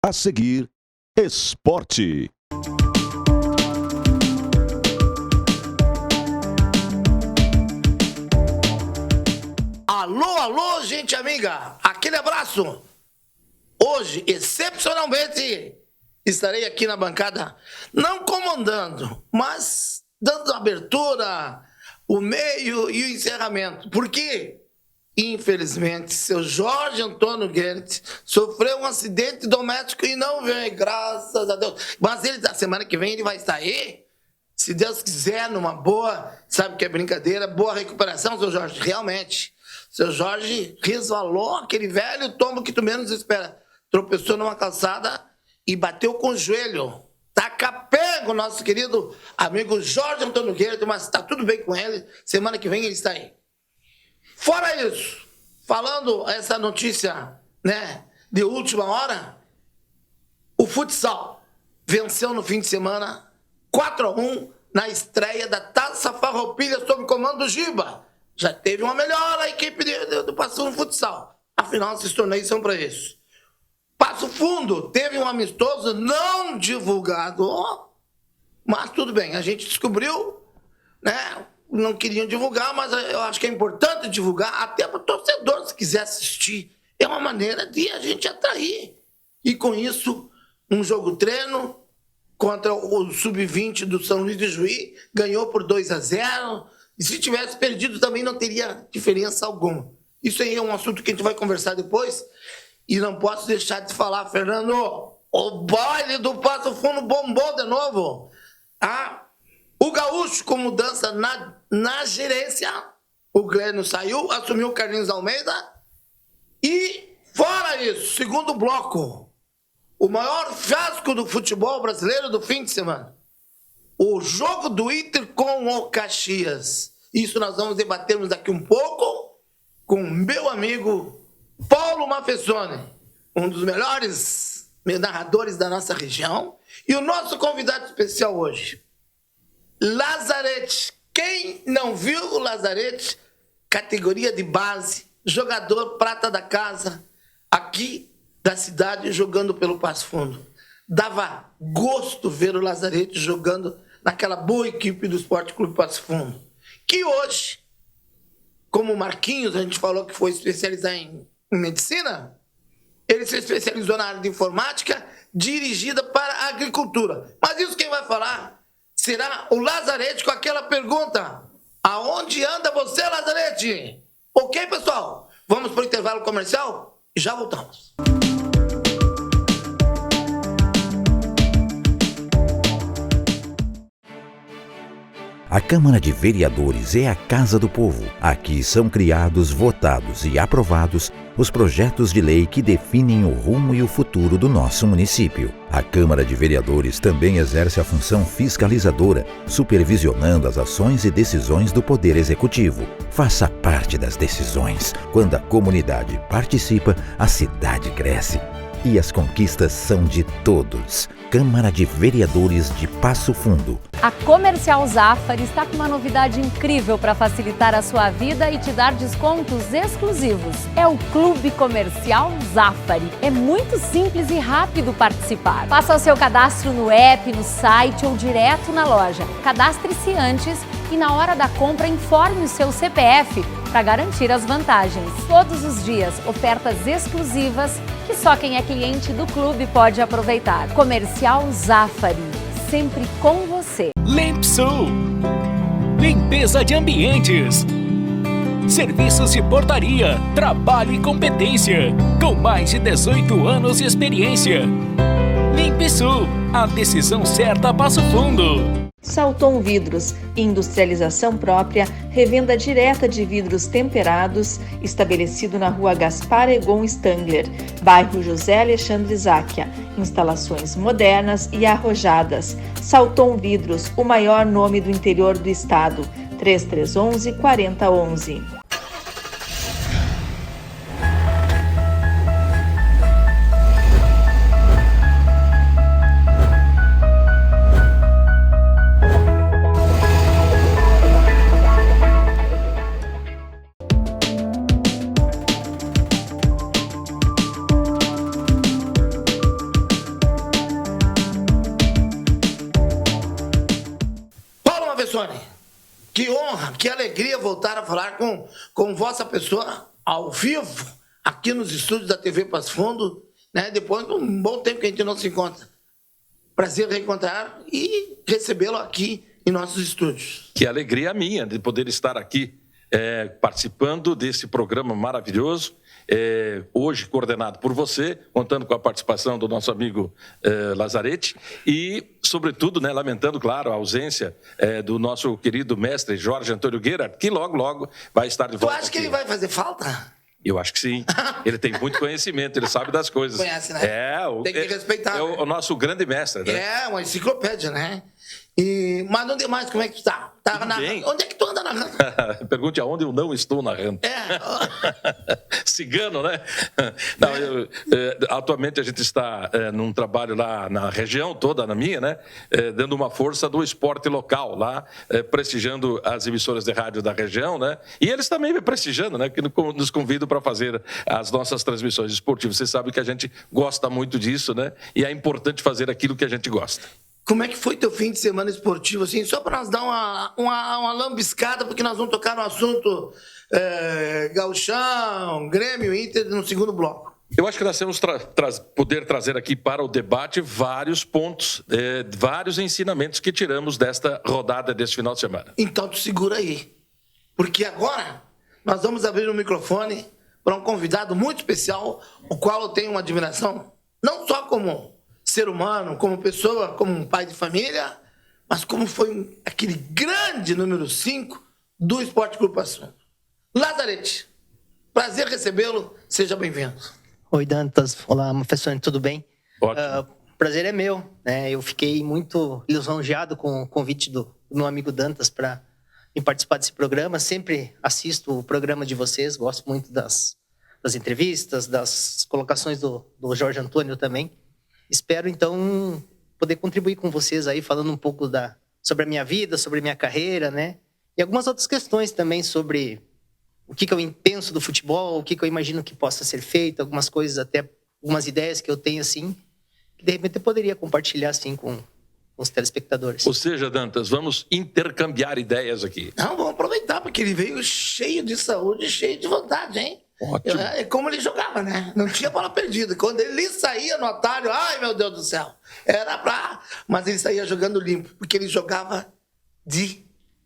A seguir, esporte. Alô, alô, gente amiga, aquele abraço. Hoje, excepcionalmente, estarei aqui na bancada, não comandando, mas dando abertura, o meio e o encerramento. Por quê? Infelizmente, seu Jorge Antônio Guedes sofreu um acidente doméstico e não vem, graças a Deus. Mas ele, na semana que vem, ele vai estar aí, se Deus quiser, numa boa, sabe que é brincadeira, boa recuperação, seu Jorge, realmente. Seu Jorge resvalou aquele velho tombo que tu menos espera. Tropeçou numa calçada e bateu com o joelho. Tá capengo, nosso querido amigo Jorge Antônio Guedes, mas tá tudo bem com ele. Semana que vem ele está aí. Fora isso, falando essa notícia, né, de última hora, o futsal venceu no fim de semana 4-1 na estreia da Taça Farroupilha sob comando do Giba. Já teve uma melhora a equipe do Passo Fundo Futsal. Afinal, esses torneios são para isso. Passo Fundo teve um amistoso não divulgado, mas tudo bem, a gente descobriu, né? Não queriam divulgar, mas eu acho que é importante divulgar, até para o torcedor, se quiser assistir. É uma maneira de a gente atrair. E com isso, um jogo-treino contra o Sub-20 do São Luís de Juí, ganhou por 2-0. E se tivesse perdido também não teria diferença alguma. Isso aí é um assunto que a gente vai conversar depois. E não posso deixar de falar, Fernando, o baile do Passo Fundo bombou de novo. O Gaúcho, com mudança na gerência, o Glênio saiu, assumiu o Carlinhos Almeida. E, fora isso, segundo bloco, o maior fiasco do futebol brasileiro do fim de semana. O jogo do Inter com o Caxias. Isso nós vamos debatermos daqui um pouco com meu amigo Paulo Mafessoni, um dos melhores narradores da nossa região. E o nosso convidado especial hoje, Lazarete. Quem não viu o Lazarete, categoria de base, jogador prata da casa, aqui da cidade, jogando pelo Passo Fundo. Dava gosto ver o Lazarete jogando naquela boa equipe do Esporte Clube Passo Fundo. Que hoje, como o Marquinhos, a gente falou que foi especializar em medicina, ele se especializou na área de informática, dirigida para a agricultura. Mas isso quem vai falar será o Lazarete com aquela pergunta: aonde anda você, Lazarete? Ok, pessoal? Vamos para o intervalo comercial e já voltamos. A Câmara de Vereadores é a Casa do Povo. Aqui são criados, votados e aprovados os projetos de lei que definem o rumo e o futuro do nosso município. A Câmara de Vereadores também exerce a função fiscalizadora, supervisionando as ações e decisões do Poder Executivo. Faça parte das decisões. Quando a comunidade participa, a cidade cresce. E as conquistas são de todos. Câmara de Vereadores de Passo Fundo. A Comercial Zafari está com uma novidade incrível para facilitar a sua vida e te dar descontos exclusivos. É o Clube Comercial Zafari. É muito simples e rápido participar. Faça o seu cadastro no app, no site ou direto na loja. Cadastre-se antes e na hora da compra informe o seu CPF para garantir as vantagens. Todos os dias, ofertas exclusivas que só quem é cliente do clube pode aproveitar. Comercial Zafari, sempre com você. Limpsul, limpeza de ambientes, serviços de portaria, trabalho e competência, com mais de 18 anos de experiência. Limpsul, a decisão certa a Passo Fundo. Salton Vidros, industrialização própria, revenda direta de vidros temperados, estabelecido na rua Gaspar Egon Stangler, bairro José Alexandre Záquia. Instalações modernas e arrojadas. Salton Vidros, o maior nome do interior do estado. 3311-4011. Jefferson, que honra, que alegria voltar a falar com vossa pessoa ao vivo, aqui nos estúdios da TV Passo Fundo, né? Depois de um bom tempo que a gente não se encontra. Prazer reencontrar e recebê-lo aqui em nossos estúdios. Que alegria minha de poder estar aqui participando desse programa maravilhoso, hoje coordenado por você, contando com a participação do nosso amigo Lazarete e, sobretudo, né, lamentando, claro, a ausência do nosso querido mestre Jorge Antônio Guerra, que logo, logo vai estar de volta. Tu acha que ele vai fazer falta? Eu acho que sim. Ele tem muito conhecimento, ele sabe das coisas. Conhece, né? Tem que respeitar. É o nosso grande mestre, né? É, uma enciclopédia, né? Mas onde mais, como é que tu tá? Onde é que tu anda narrando? Pergunte aonde eu não estou narrando. Cigano, né? Não, atualmente a gente está num trabalho lá na região toda, na minha, né? Dando uma força do esporte local lá, prestigiando as emissoras de rádio da região, né? E eles também me prestigiando, né? Que nos convidam para fazer as nossas transmissões esportivas. Você sabe que a gente gosta muito disso, né? E é importante fazer aquilo que a gente gosta. Como é que foi teu fim de semana esportivo, assim? Só para nós dar uma lambiscada, porque nós vamos tocar no assunto Gauchão, Grêmio, Inter, no segundo bloco. Eu acho que nós temos poder trazer aqui para o debate vários pontos, vários ensinamentos que tiramos desta rodada deste final de semana. Então tu segura aí, porque agora nós vamos abrir o microfone para um convidado muito especial, o qual eu tenho uma admiração, não só como ser humano, como pessoa, como um pai de família, mas como foi aquele grande número 5 do Esporte Clube Passo Fundo. Lazarete, prazer recebê-lo, seja bem-vindo. Oi, Dantas. Olá, professor, tudo bem? Ótimo. Prazer é meu, né? Eu fiquei muito lisonjeado com o convite do meu amigo Dantas para participar desse programa. Sempre assisto o programa de vocês, gosto muito das entrevistas, das colocações do Jorge Antônio também. Espero, então, poder contribuir com vocês aí, falando um pouco sobre a minha vida, sobre a minha carreira, né? E algumas outras questões também sobre o que eu penso do futebol, o que eu imagino que possa ser feito, algumas coisas, até algumas ideias que eu tenho, assim, que de repente eu poderia compartilhar, assim, com os telespectadores. Ou seja, Dantas, vamos intercambiar ideias aqui. Não, vamos aproveitar, porque ele veio cheio de saúde, cheio de vontade, hein? Ótimo. É como ele jogava, né? Não tinha bola perdida. Quando ele saía no atalho, ai meu Deus do céu, era pra... Mas ele saía jogando limpo, porque ele jogava de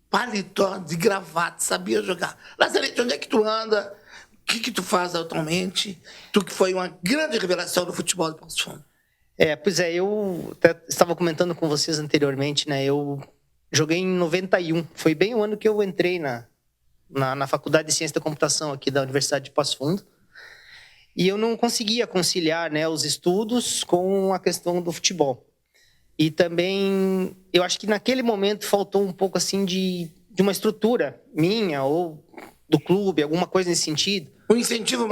paletó, de gravata, sabia jogar. Lazarete, onde é que tu anda? O que tu faz atualmente? Tu que foi uma grande revelação do futebol de Passo Fundo. Pois é, eu até estava comentando com vocês anteriormente, né? Eu joguei em 91. Foi bem o ano que eu entrei na Faculdade de Ciência da Computação aqui da Universidade de Passo Fundo. E eu não conseguia conciliar, né, os estudos com a questão do futebol. E também, eu acho que naquele momento faltou um pouco assim de uma estrutura minha ou do clube, alguma coisa nesse sentido. Um incentivo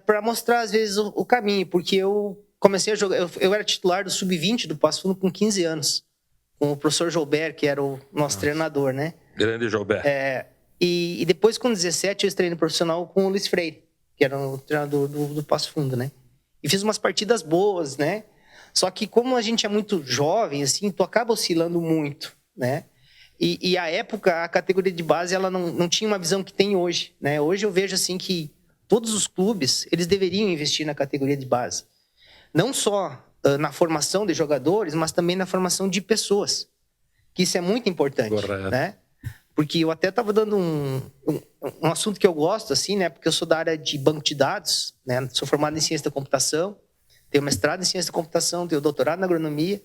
para mostrar, às vezes, o caminho. Porque eu comecei a jogar... Eu era titular do Sub-20 do Passo Fundo com 15 anos. Com o professor Joubert, que era o nosso treinador, né? Grande Joubert. E depois, com 17, eu estreiei no profissional com o Luiz Freire, que era o treinador do Passo Fundo, né? E fiz umas partidas boas, né? Só que como a gente é muito jovem, assim, tu acaba oscilando muito, né? E à época, a categoria de base, ela não tinha uma visão que tem hoje, né? Hoje eu vejo, assim, que todos os clubes, eles deveriam investir na categoria de base. Não só na formação de jogadores, mas também na formação de pessoas. Que isso é muito importante, correto, né? Porque eu até estava dando um assunto que eu gosto, assim, né? Porque eu sou da área de banco de dados, né? Sou formado em ciência da computação, tenho mestrado em ciência da computação, tenho doutorado na agronomia,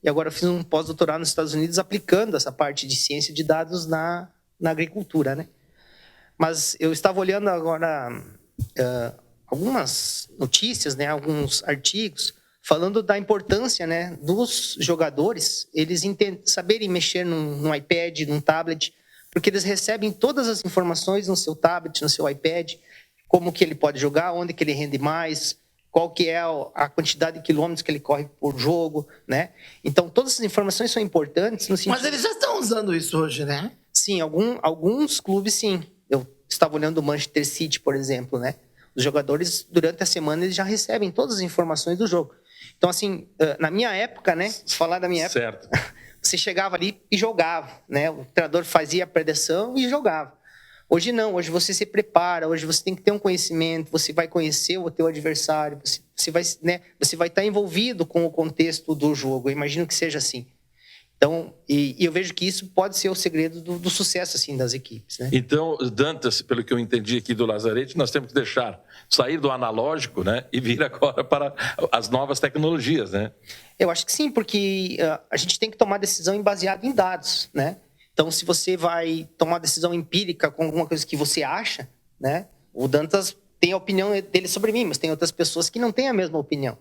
e agora eu fiz um pós-doutorado nos Estados Unidos aplicando essa parte de ciência de dados na agricultura, né? Mas eu estava olhando agora algumas notícias, né? Alguns artigos falando da importância, né, dos jogadores, eles saberem mexer num iPad, num tablet, porque eles recebem todas as informações no seu tablet, no seu iPad, como que ele pode jogar, onde que ele rende mais, qual que é a quantidade de quilômetros que ele corre por jogo, né? Então, todas essas informações são importantes no sentido... Mas eles já estão usando isso hoje, né? Sim, alguns clubes, sim. Eu estava olhando o Manchester City, por exemplo, né? Os jogadores, durante a semana, eles já recebem todas as informações do jogo. Então, assim, na minha época, né? Falar da minha época... Certo. você chegava ali e jogava, né? O treinador fazia a pré-direção e jogava. Hoje não, hoje você se prepara, hoje você tem que ter um conhecimento, você vai conhecer o teu adversário, você vai estar envolvido com o contexto do jogo. Eu imagino que seja assim. Então, e eu vejo que isso pode ser o segredo do sucesso assim, das equipes. Né? Então, Dantas, pelo que eu entendi aqui do Lazarete, nós temos que deixar sair do analógico, né, e vir agora para as novas tecnologias, né? Eu acho que sim, porque a gente tem que tomar decisão baseada em dados, né? Então, se você vai tomar decisão empírica com alguma coisa que você acha, né? O Dantas tem a opinião dele sobre mim, mas tem outras pessoas que não têm a mesma opinião.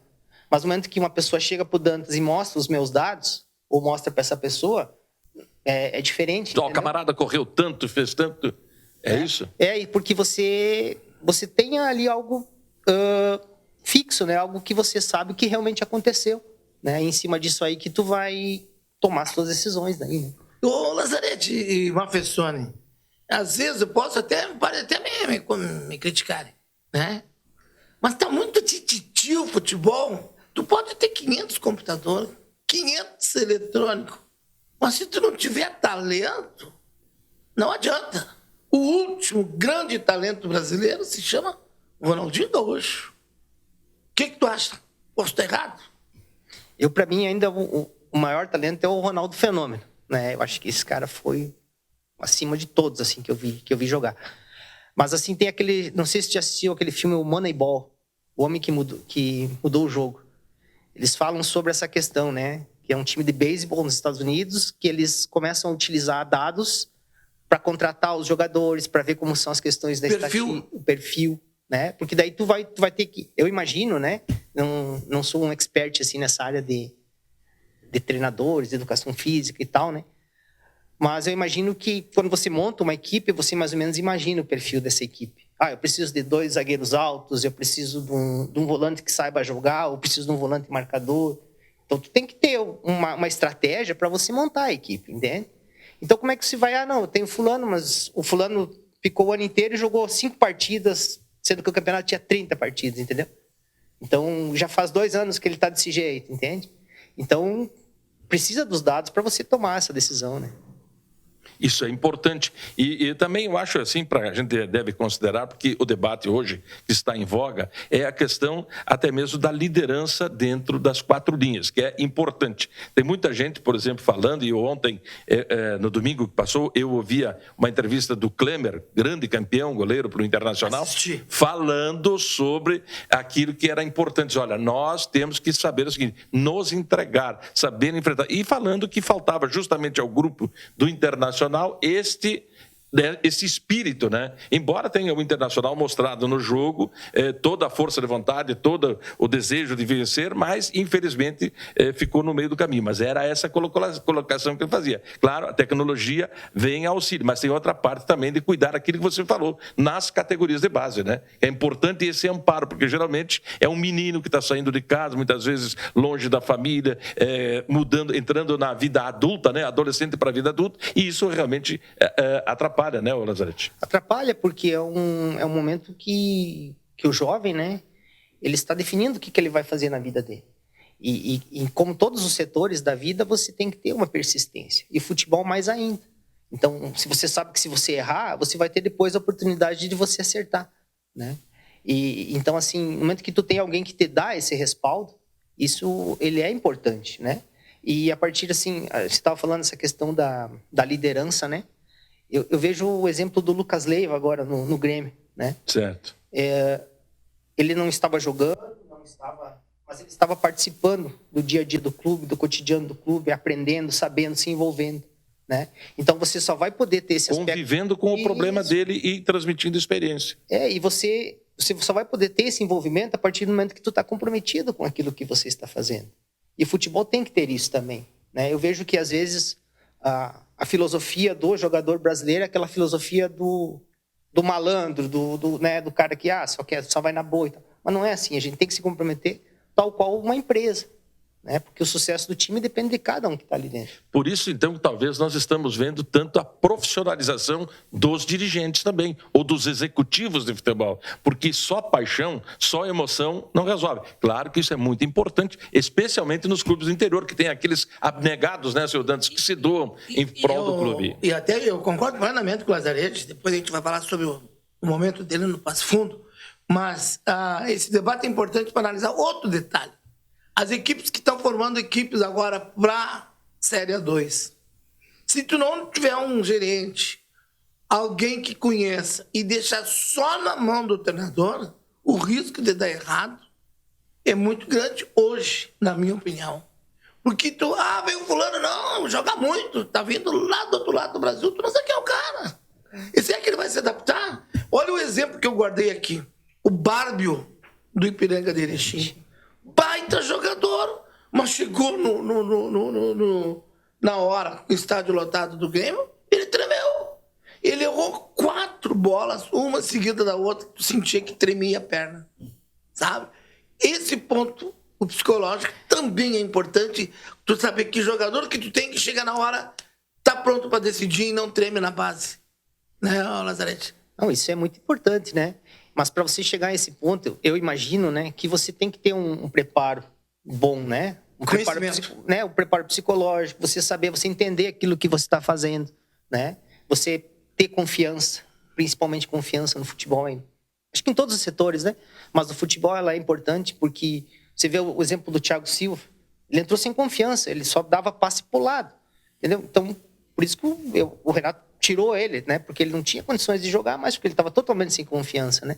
Mas no momento que uma pessoa chega para o Dantas e mostra os meus dados, ou mostra para essa pessoa, é diferente. Então, o camarada correu tanto, fez tanto, é isso? É, porque você tem ali algo fixo, né? Algo que você sabe que realmente aconteceu, né? E em cima disso aí que tu vai tomar as suas decisões daí, né? Ô, Lazarete e Mafessoni, às vezes eu posso pode até me criticarem, né? Mas tá muito titio o futebol. Tu pode ter 500 computadores, 500 eletrônicos, mas se tu não tiver talento, não adianta. O último grande talento brasileiro se chama Ronaldinho Gaúcho. O que tu acha? Posso estar errado? Para mim, ainda o maior talento é o Ronaldo Fenômeno. Né? Eu acho que esse cara foi acima de todos assim que eu vi jogar. Mas assim tem aquele, não sei se você já assistiu aquele filme o Moneyball, o homem que mudou o jogo. Eles falam sobre essa questão, né? Que é um time de beisebol nos Estados Unidos que eles começam a utilizar dados para contratar os jogadores, para ver como são as questões da estatística, o perfil, né? Porque daí tu vai ter que, eu imagino, né? Não sou um expert assim nessa área de treinadores, de educação física e tal, né? Mas eu imagino que quando você monta uma equipe, você mais ou menos imagina o perfil dessa equipe. Eu preciso de 2 zagueiros altos, eu preciso de um volante que saiba jogar, eu preciso de um volante marcador. Então, tu tem que ter uma estratégia para você montar a equipe, entende? Então, como é que você vai? Não, eu tenho fulano, mas o fulano ficou o ano inteiro e jogou 5 partidas, sendo que o campeonato tinha 30 partidas, entendeu? Então, já faz 2 anos que ele está desse jeito, entende? Então, precisa dos dados para você tomar essa decisão, né? Isso é importante. E também eu acho assim, a gente deve considerar, porque o debate hoje que está em voga é a questão até mesmo da liderança dentro das 4 linhas, que é importante. Tem muita gente, por exemplo, falando, e ontem, no domingo que passou, eu ouvia uma entrevista do Klemer, grande campeão, goleiro para o Internacional, falando sobre aquilo que era importante. Olha, nós temos que saber o seguinte, nos entregar, saber enfrentar. E falando que faltava justamente ao grupo do Internacional esse espírito, né? Embora tenha o Internacional mostrado no jogo toda a força de vontade, todo o desejo de vencer, mas infelizmente ficou no meio do caminho. Mas era essa colocação que ele fazia. Claro, a tecnologia vem ao auxílio, mas tem outra parte também de cuidar daquilo que você falou, nas categorias de base, né? É importante esse amparo, porque geralmente é um menino que está saindo de casa, muitas vezes longe da família, entrando na vida adulta, né? Adolescente para a vida adulta, e isso realmente atrapalha, né, Lazarete? Atrapalha porque é um momento que o jovem, né, ele está definindo o que ele vai fazer na vida dele. E como todos os setores da vida, você tem que ter uma persistência. E futebol mais ainda. Então, se você sabe que se você errar, você vai ter depois a oportunidade de você acertar, né? E então, assim, no momento que tu tem alguém que te dá esse respaldo, isso ele é importante, né? E a partir, assim, você estava falando essa questão da liderança, né? Eu vejo o exemplo do Lucas Leiva agora no Grêmio, né? Certo. Ele não estava jogando, mas ele estava participando do dia a dia do clube, do cotidiano do clube, aprendendo, sabendo, se envolvendo, né? Então você só vai poder ter esse aspecto... Convivendo com o problema dele e transmitindo experiência. E você só vai poder ter esse envolvimento a partir do momento que tu está comprometido com aquilo que você está fazendo. E o futebol tem que ter isso também, né? Eu vejo que às vezes... A filosofia do jogador brasileiro é aquela filosofia do malandro, do cara que só vai na boa e tal. Mas não é assim, a gente tem que se comprometer tal qual uma empresa. né? Porque o sucesso do time depende de cada um que está ali dentro. Por isso, então, que talvez nós estamos vendo tanto a profissionalização dos dirigentes também, ou dos executivos de futebol, porque só paixão, só emoção não resolve. Claro que isso é muito importante, especialmente nos clubes do interior, que tem aqueles abnegados, né, senhor Dantas, que se doam em prol do clube. E até eu concordo plenamente com o Lazarete, depois a gente vai falar sobre o momento dele no Passo Fundo, mas esse debate é importante para analisar outro detalhe. As equipes que estão formando equipes agora para Série A2. Se tu não tiver um gerente, alguém que conheça e deixar só na mão do treinador, o risco de dar errado é muito grande hoje, na minha opinião. Porque tu, veio fulano, não, joga muito, tá vindo lá do outro lado do Brasil, tu não sabe quem é o cara. E será que ele vai se adaptar? Olha o exemplo que eu guardei aqui. O Bárbio, do Ipiranga de Erechim. Baita jogador, mas chegou na hora, no estádio lotado do Grêmio, ele tremeu. Ele errou 4 bolas, uma seguida da outra, tu sentia que tremia a perna, sabe? Esse ponto, o psicológico, também é importante, tu saber que jogador que tu tem que chegar na hora, tá pronto para decidir e não treme na base. Né, Lazarete? Não, isso é muito importante, né? Mas para você chegar a esse ponto, eu imagino, né, que você tem que ter um preparo bom, né? Um preparo psicológico, você saber, você entender aquilo que você está fazendo, né? Você ter confiança, principalmente confiança no futebol. Acho que em todos os setores, né? Mas no futebol ela é importante porque você vê o exemplo do Thiago Silva. Ele entrou sem confiança, ele só dava passe pro lado, entendeu? Então, por isso que o Renato tirou ele, né? Porque ele não tinha condições de jogar mais, porque ele estava totalmente sem confiança, né?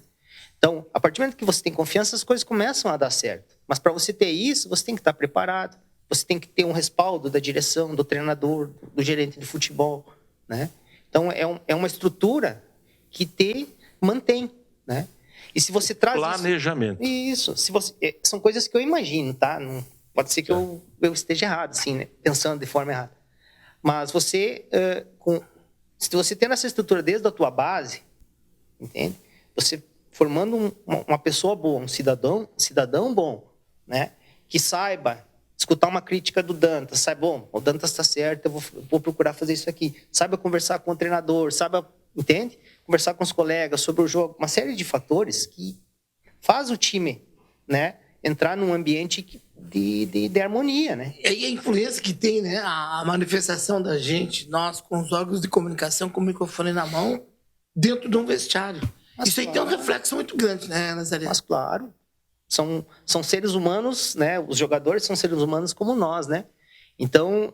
Então, a partir do momento que você tem confiança, as coisas começam a dar certo. Mas para você ter isso, você tem que estar preparado, você tem que ter um respaldo da direção, do treinador, do gerente de futebol, né? Então, é uma estrutura que mantém, né? E se você traz planejamento. Isso. Se você, são coisas que eu imagino, tá? Não, pode ser que eu esteja errado, assim, né? Pensando de forma errada. Mas você, se você tendo essa estrutura desde a tua base, entende? Você formando uma pessoa boa, um cidadão bom, né? Que saiba escutar uma crítica do Dantas, saiba, bom, o Dantas está certo, eu vou procurar fazer isso aqui. Saiba conversar com o treinador, saiba, entende? Conversar com os colegas sobre o jogo, uma série de fatores que faz o time, né, entrar num ambiente de harmonia, né? E aí a influência que tem, né, a manifestação da gente, nós com os órgãos de comunicação, com o microfone na mão, dentro de um vestiário. Mas isso aí tem um reflexo muito grande, né, Nazaré? Mas claro, são seres humanos, né? Os jogadores são seres humanos como nós, né? Então,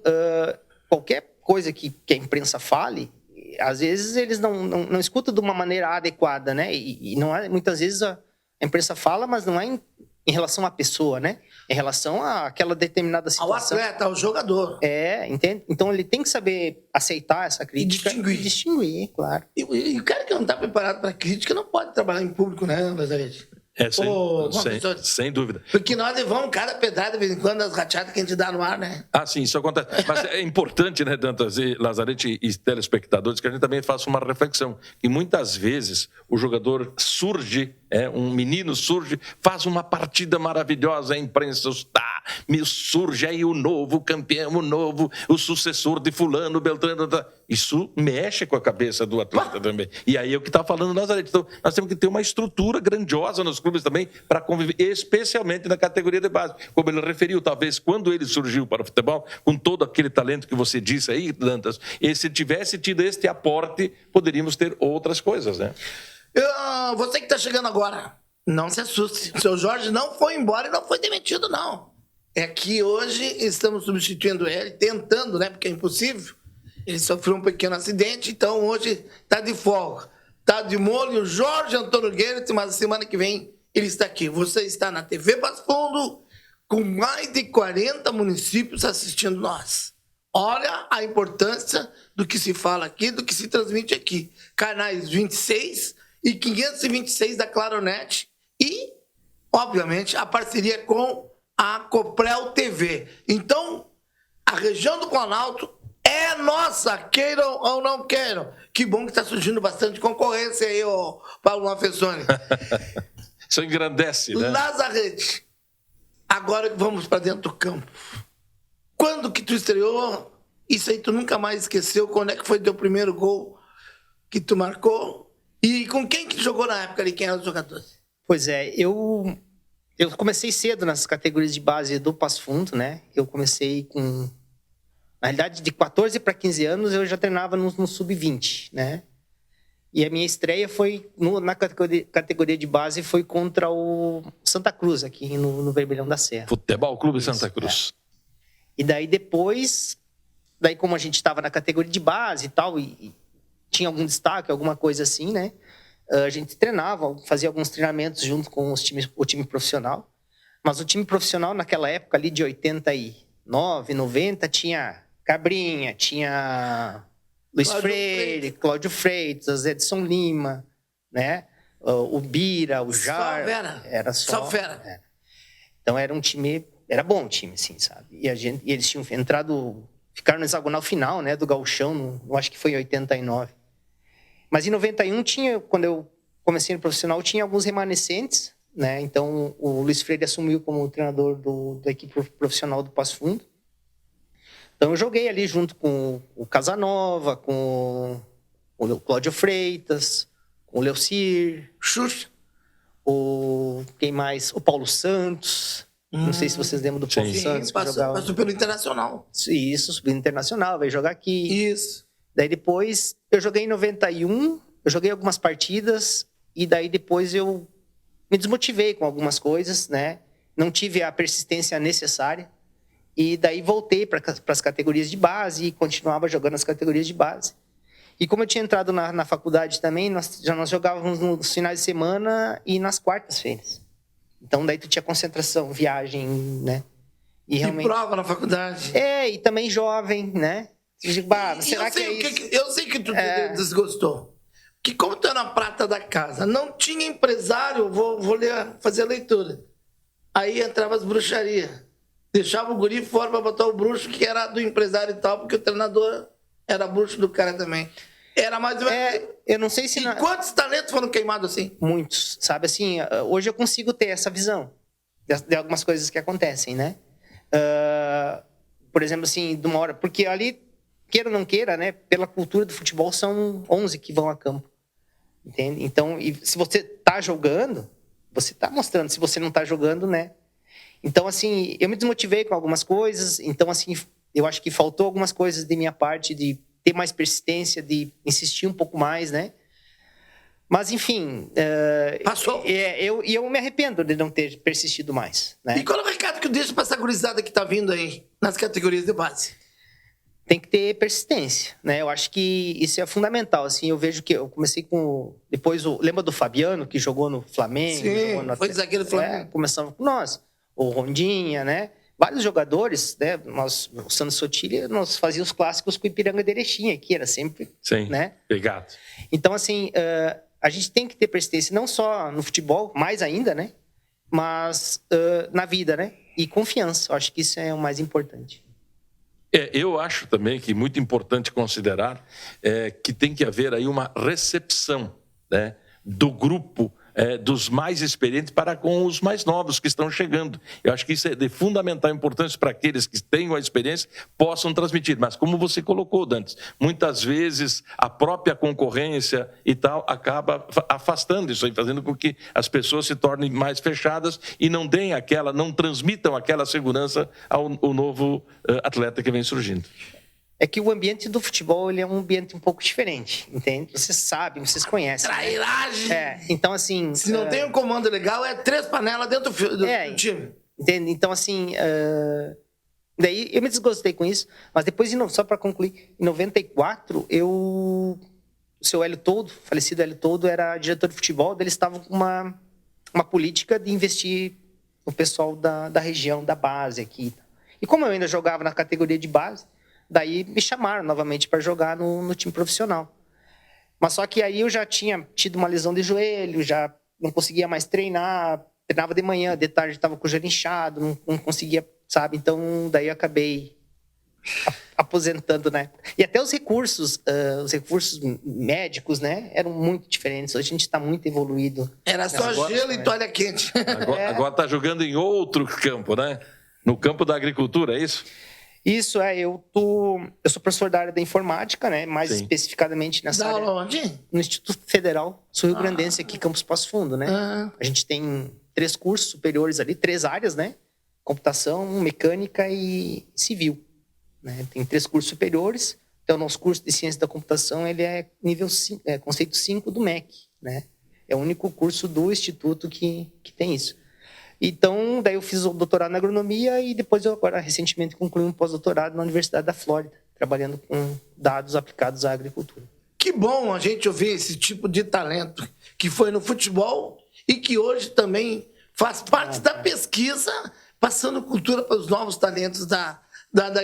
qualquer coisa que a imprensa fale, às vezes eles não escutam de uma maneira adequada, né? E não há, muitas vezes a imprensa fala, mas não é em relação à pessoa, né? Em relação àquela determinada situação. Ao atleta, ao jogador. Entende? Então ele tem que saber aceitar essa crítica e distinguir, claro. E o cara que não está preparado para crítica não pode trabalhar em público, né, Lazarete? Sem dúvida. Porque nós levamos cada pedrada de vez em quando, as rateadas que a gente dá no ar, né? Sim, isso acontece. Mas é importante, né, Dantas e Lazarete e telespectadores, que a gente também faça uma reflexão. Que muitas vezes o jogador surge, um menino surge, faz uma partida maravilhosa, a imprensa surge aí o novo campeão, o sucessor de fulano, Beltrano. Isso mexe com a cabeça do atleta também. E aí é o que está falando Lazarete. Então, nós temos que ter uma estrutura grandiosa nos clubes também para conviver, especialmente na categoria de base. Como ele referiu, talvez quando ele surgiu para o futebol, com todo aquele talento que você disse aí, Dantas, e se tivesse tido este aporte, poderíamos ter outras coisas, né? Você que está chegando agora, não se assuste. O seu Jorge não foi embora e não foi demitido, não. É que hoje estamos substituindo ele, tentando, né? Porque é impossível. Ele sofreu um pequeno acidente, então hoje está de folga. Está de molho o Jorge Antônio Guedes, mas semana que vem ele está aqui. Você está na TV Passo Fundo, com mais de 40 municípios assistindo nós. Olha a importância do que se fala aqui, do que se transmite aqui. Canais 26 e 526 da Claronet e, obviamente, a parceria com a Coprel TV. Então, a região do Planalto é nossa, queiram ou não queiram. Que bom que está surgindo bastante concorrência aí, Paulo Mafessoni. Isso engrandece, né? Lazarete, a Agora vamos para dentro do campo. Quando que tu estreou? Isso aí tu nunca mais esqueceu? Quando é que foi teu primeiro gol que tu marcou? E com quem que tu jogou na época ali? Quem eram os jogadores? Pois é, eu comecei cedo nas categorias de base do Passo Fundo, né? Eu comecei com... Na realidade, de 14 para 15 anos, eu já treinava no sub-20, né? E a minha estreia foi na categoria de base, foi contra o Santa Cruz, aqui no Vermelhão da Serra. Futebol Clube Santa Cruz. E daí depois, como a gente estava na categoria de base e tal, e tinha algum destaque, alguma coisa assim, né? A gente treinava, fazia alguns treinamentos junto com o time profissional. Mas o time profissional, naquela época ali de 89, 90, tinha Cabrinha, tinha Luiz Freire, Cláudio Freitas, Edson Lima, né? O Bira, o Jar. Só fera. Era só fera. É. Então era um time, era bom o time, assim, sabe? E eles tinham ficaram no hexagonal final, né? Do Gauchão, acho que foi em 89. Mas em 91 quando eu comecei no profissional, tinha alguns remanescentes, né? Então o Luiz Freire assumiu como treinador da equipe profissional do Passo Fundo. Então eu joguei ali junto com o Casanova, com o Cláudio Freitas, com o Leucir, Xuxa. Quem mais? O Paulo Santos. Não sei se vocês lembram do Paulo Santos. Passou pelo Internacional. Isso, subiu no Internacional, veio jogar aqui. Isso. Daí depois, eu joguei em 91, eu joguei algumas partidas, e daí depois eu me desmotivei com algumas coisas, né? Não tive a persistência necessária. E daí voltei para as categorias de base e continuava jogando nas categorias de base. E como eu tinha entrado na faculdade também, nós jogávamos nos finais de semana e nas quartas-feiras. Então daí tu tinha concentração, viagem, né? E realmente... prova na faculdade. E também jovem, né? Será que é isso? Eu sei que tu desgostou. Que como tu era na prata da casa, não tinha empresário, vou fazer a leitura. Aí entrava as bruxarias. Deixava o guri fora para botar o bruxo que era do empresário e tal, porque o treinador era bruxo do cara também. Era mais ou menos... eu não sei se... E quantos talentos foram queimados assim? Muitos, sabe? Assim, hoje eu consigo ter essa visão de algumas coisas que acontecem, né? Por exemplo, assim, de uma hora... Porque ali, queira ou não queira, né? Pela cultura do futebol, são 11 que vão a campo. Entende? Então, se você tá jogando, você tá mostrando. Se você não tá jogando, né? Então, assim, eu me desmotivei com algumas coisas. Então, assim, eu acho que faltou algumas coisas de minha parte, de ter mais persistência, de insistir um pouco mais, né? Mas, enfim... Passou. Eu me arrependo de não ter persistido mais, né? E qual é o recado que eu deixo para essa gurizada que tá vindo aí nas categorias de base? Tem que ter persistência, né? Eu acho que isso é fundamental. Assim, eu vejo que eu comecei com... Depois, lembra do Fabiano, que jogou no Flamengo? Sim, foi zagueiro do Flamengo. Começamos com nós. O Rondinha, né? Vários jogadores, né? O Santos Sotile, nós fazíamos os clássicos com o Ipiranga de Erechim aqui, era sempre... Sim, né? obrigado. Então, assim, a gente tem que ter persistência, não só no futebol, mais ainda, né? Mas na vida, né? E confiança, eu acho que isso é o mais importante. Eu acho também que é muito importante considerar que tem que haver aí uma recepção, né, do grupo dos mais experientes para com os mais novos que estão chegando. Eu acho que isso é de fundamental importância para aqueles que tenham a experiência possam transmitir. Mas como você colocou, Dantes, muitas vezes a própria concorrência e tal acaba afastando isso aí, fazendo com que as pessoas se tornem mais fechadas e não transmitam aquela segurança ao novo atleta que vem surgindo. É que o ambiente do futebol, ele é um ambiente um pouco diferente, entende? Vocês sabem, vocês conhecem. Trairagem! Então assim... Se não tem um comando legal, é 3 panelas dentro do time. Entende? Então assim... Daí eu me desgostei com isso, mas depois, só para concluir, em 94, o seu Hélio Toldo, falecido Hélio Toldo, era diretor de futebol, eles estavam com uma política de investir no pessoal da região, da base aqui. E como eu ainda jogava na categoria de base, daí me chamaram novamente para jogar no time profissional. Mas só que aí eu já tinha tido uma lesão de joelho, já não conseguia mais treinar, treinava de manhã, de tarde estava com o joelho inchado, não conseguia, sabe? Então daí eu acabei aposentando, né? E até os recursos médicos, né, eram muito diferentes. Hoje a gente está muito evoluído. Era só gelo e toalha quente. Agora está jogando em outro campo, né? No campo da agricultura, é isso? Isso, eu sou professor da área da informática, né? Mais especificadamente nessa Da área. onde? No Instituto Federal Sul-Rio-Grandense, aqui, Campus Passo Fundo, né? A gente tem 3 cursos superiores ali, 3 áreas, né? Computação, mecânica e civil. Né? Tem 3 cursos superiores. Então, o nosso curso de ciência da computação, ele é nível 5, conceito 5 do MEC, né? É o único curso do Instituto que tem isso. Então, daí eu fiz o doutorado na agronomia e depois eu agora recentemente concluí um pós-doutorado na Universidade da Flórida, trabalhando com dados aplicados à agricultura. Que bom a gente ouvir esse tipo de talento que foi no futebol e que hoje também faz parte da pesquisa, passando cultura para os novos talentos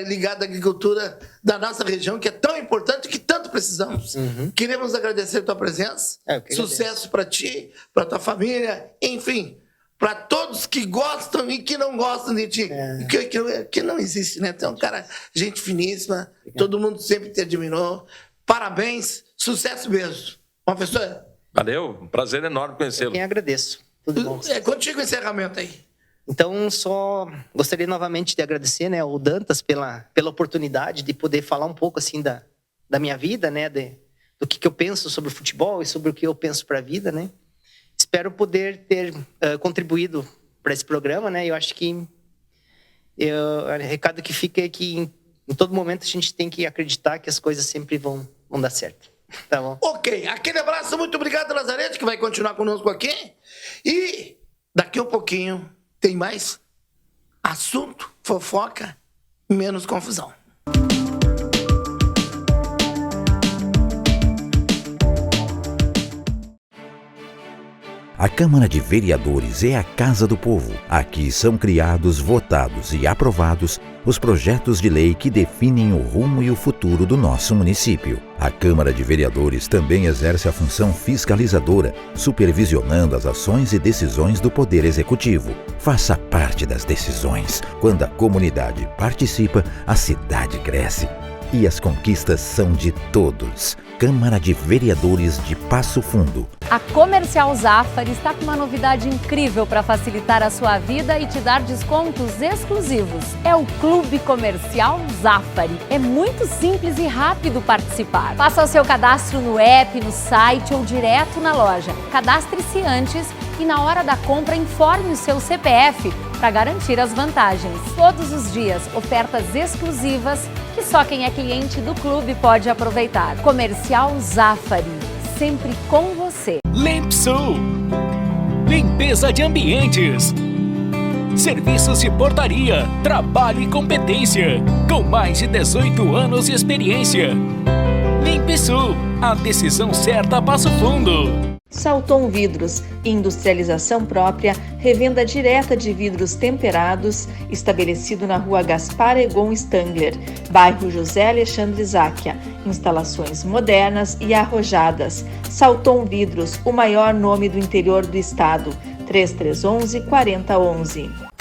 ligada à agricultura da nossa região, que é tão importante e que tanto precisamos. Queremos agradecer a tua presença, sucesso para ti, para tua família, enfim, para todos que gostam e que não gostam de ti. Que não existe, né? Tu é um cara, gente finíssima, todo mundo sempre te admirou. Parabéns, sucesso mesmo. Professor? Valeu, um prazer enorme conhecê-lo. Eu agradeço. Tudo bom. É contigo o encerramento aí. Então, só gostaria novamente de agradecer, né, ao Dantas pela oportunidade de poder falar um pouco assim da minha vida, né, do que eu penso sobre o futebol e sobre o que eu penso para a vida, né. Espero poder ter contribuído para esse programa, né. Eu acho que o recado que fica é que em todo momento a gente tem que acreditar que as coisas sempre vão dar certo. Tá bom? Ok, aquele abraço, muito obrigado, Lazarete, que vai continuar conosco aqui. E daqui um pouquinho tem mais assunto, fofoca, menos confusão. A Câmara de Vereadores é a Casa do Povo. Aqui são criados, votados e aprovados os projetos de lei que definem o rumo e o futuro do nosso município. A Câmara de Vereadores também exerce a função fiscalizadora, supervisionando as ações e decisões do Poder Executivo. Faça parte das decisões. Quando a comunidade participa, a cidade cresce. E as conquistas são de todos. Câmara de Vereadores de Passo Fundo. A Comercial Zafari está com uma novidade incrível para facilitar a sua vida e te dar descontos exclusivos. É o Clube Comercial Zafari. É muito simples e rápido participar. Faça o seu cadastro no app, no site ou direto na loja. Cadastre-se antes e na hora da compra informe o seu CPF para garantir as vantagens. Todos os dias, ofertas exclusivas que só quem é cliente do clube pode aproveitar. Comercial Zafari, sempre com você. Limpsul, limpeza de ambientes, serviços de portaria, trabalho e competência, com mais de 18 anos de experiência. Limpsul, a decisão certa a Passo Fundo. Salton Vidros, industrialização própria, revenda direta de vidros temperados, estabelecido na rua Gaspar Egon Stangler, bairro José Alexandre Záquia. Instalações modernas e arrojadas. Salton Vidros, o maior nome do interior do estado. 3311-4011.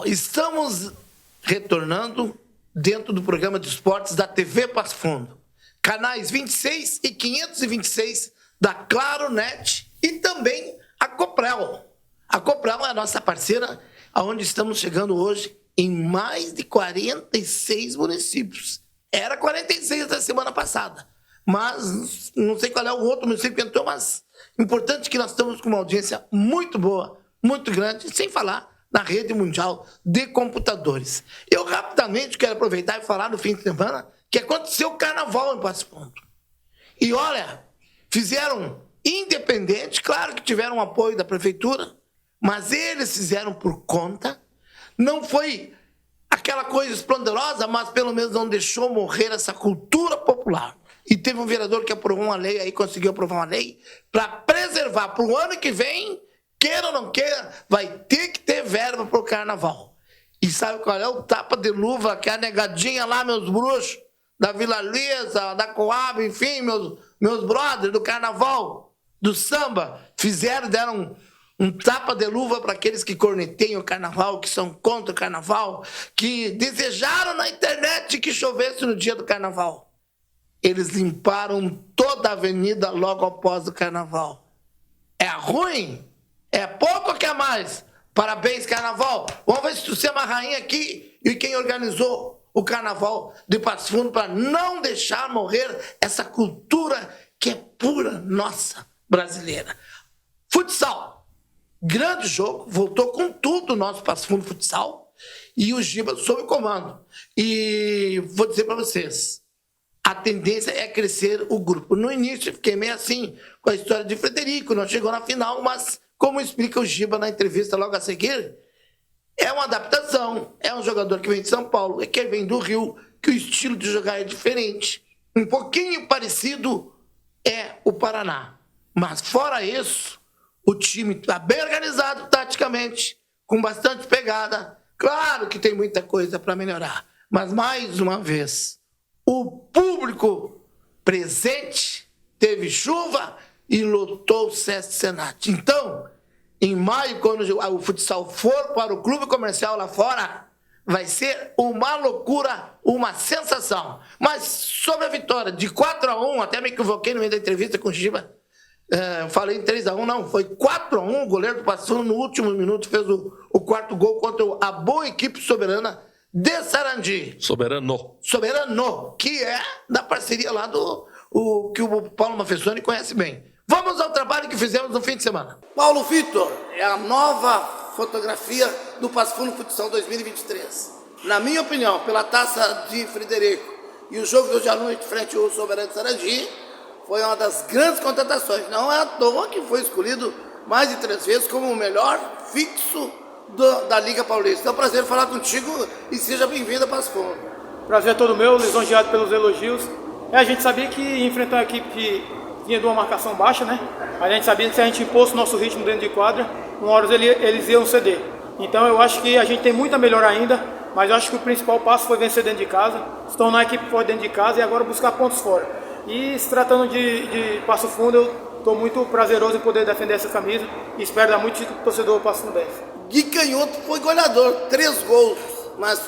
Estamos retornando dentro do programa de esportes da TV Passo Fundo. Canais 26 e 526 da Claro Net e também a Coprel. A Coprel é a nossa parceira, aonde estamos chegando hoje em mais de 46 municípios. Era 46 da semana passada, mas não sei qual é o outro município que entrou, mas importante que nós estamos com uma audiência muito boa, muito grande, sem falar na rede mundial de computadores. Eu rapidamente quero aproveitar e falar no fim de semana que aconteceu o carnaval em Passo Fundo. E olha, fizeram independente, claro que tiveram apoio da prefeitura, mas eles fizeram por conta. Não foi aquela coisa esplendorosa, mas pelo menos não deixou morrer essa cultura popular. E teve um vereador que aprovou uma lei, aí conseguiu aprovar uma lei, para preservar para o ano que vem, queira ou não queira, vai ter que ter verba para o carnaval. E sabe qual é o tapa de luva que a negadinha lá, meus bruxos, da Vila Lisa, da Coab, enfim, meus brothers do carnaval, do samba, deram um tapa de luva para aqueles que corneteiam o carnaval, que são contra o carnaval, que desejaram na internet que chovesse no dia do carnaval. Eles limparam toda a avenida logo após o carnaval. É ruim? É pouco ou quer mais? Parabéns, carnaval. Vamos ver se você é uma rainha aqui e quem organizou o carnaval de Passo Fundo para não deixar morrer essa cultura que é pura nossa brasileira. Futsal. Grande jogo. Voltou com tudo o nosso Passo Fundo Futsal. E o Giba sob o comando. E vou dizer para vocês, a tendência é crescer o grupo. No início eu fiquei meio assim com a história de Frederico, não chegou na final, mas como explica o Giba na entrevista logo a seguir, é uma adaptação, é um jogador que vem de São Paulo, é que vem do Rio, que o estilo de jogar é diferente. Um pouquinho parecido é o Paraná. Mas fora isso, o time está bem organizado taticamente, com bastante pegada. Claro que tem muita coisa para melhorar, mas mais uma vez, o público presente teve chuva e lotou o Sesc Senat. Então, em maio, quando o futsal for para o clube comercial lá fora, vai ser uma loucura, uma sensação. Mas sobre a vitória de 4-1, até me equivoquei no meio da entrevista com o Giba, falei em 3-1, não, foi 4-1, o goleiro do Passo Fundo no último minuto fez o quarto gol contra a boa equipe soberana de Sarandi. Soberano, que é da parceria lá que o Paulo Mafessoni conhece bem. Vamos ao trabalho que fizemos no fim de semana. Paulo Vitor, é a nova fotografia do Passo Fundo Futsal 2023. Na minha opinião, pela taça de Frederico e o jogo de hoje à noite frente ao Soberano de Sarandi, foi uma das grandes contratações. Não é à toa que foi escolhido mais de 3 vezes como o melhor fixo da Liga Paulista. É um prazer falar contigo e seja bem-vindo a Passo Fundo. Prazer é todo meu, lisonjeado pelos elogios. A gente sabia que ia enfrentar uma equipe que vinha de uma marcação baixa, né? A gente sabia que se a gente impôs o nosso ritmo dentro de quadra, uma hora eles iam ceder. Então eu acho que a gente tem muito a melhorar ainda, mas eu acho que o principal passo foi vencer dentro de casa, se tornar a equipe forte dentro de casa e agora buscar pontos fora. E se tratando de Passo Fundo, eu estou muito prazeroso em poder defender essa camisa e espero dar muito título pro torcedor Passo Fundense. Gui Canhoto foi goleador, 3 gols, mas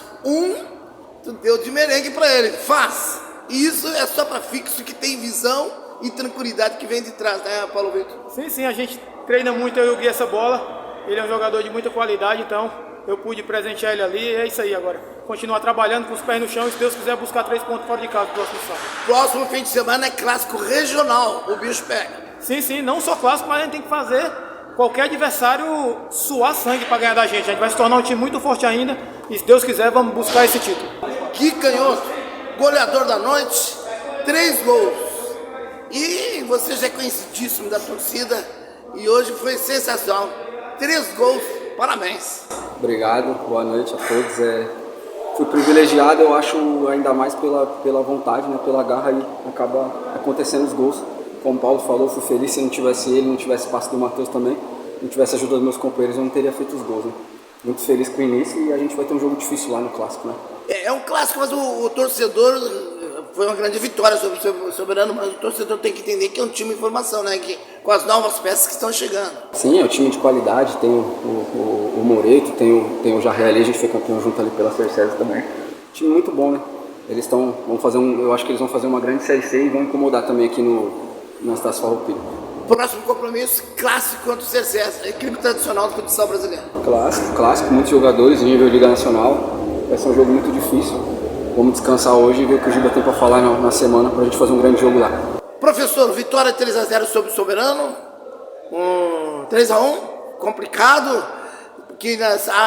tu deu de merengue para ele. Faz! E isso é só para fixo que tem visão e tranquilidade que vem de trás, né, Paulo Vitor? Sim, a gente treina muito, eu e o Gui, essa bola. Ele é um jogador de muita qualidade, então eu pude presentear ele ali, é isso aí agora. Continuar trabalhando com os pés no chão e, se Deus quiser, buscar 3 pontos fora de casa no próximo sábado. Próximo fim de semana é clássico regional, o bicho pega. Sim, não só clássico, mas a gente tem que fazer qualquer adversário suar sangue para ganhar da gente. A gente vai se tornar um time muito forte ainda e, se Deus quiser, vamos buscar esse título. Gui Canhoto, goleador da noite, 3 gols. E você já é conhecidíssimo da torcida e hoje foi sensacional. 3 gols, parabéns. Obrigado, boa noite a todos. Fui privilegiado, eu acho, ainda mais pela vontade, né, pela garra, e acaba acontecendo os gols. Como o Paulo falou, fui feliz. Se não tivesse ele, não tivesse passe do Matheus também, não tivesse ajuda dos meus companheiros, eu não teria feito os gols. Né? Muito feliz com o início e a gente vai ter um jogo difícil lá no Clássico. Né? É um clássico, mas o torcedor, foi uma grande vitória sobre o Soberano, mas o torcedor tem que entender que é um time em formação, né? Que, com as novas peças que estão chegando. Sim, é um time de qualidade, tem o Moreto, tem o Jarré ali, a gente foi campeão junto ali pela Cercesa também. Time muito bom, né? Eles vão fazer eu acho que eles vão fazer uma grande Série C e vão incomodar também aqui na Estácio Farroupilha. Próximo compromisso, clássico contra o Cercesa, a equipe tradicional do futsal brasileiro. Clássico, muitos jogadores, nível Liga Nacional, vai ser um jogo muito difícil. Vamos descansar hoje e ver o que o Giba tem para falar na semana para a gente fazer um grande jogo lá. Professor, vitória 3-0 sobre o Soberano, 3-1, complicado, porque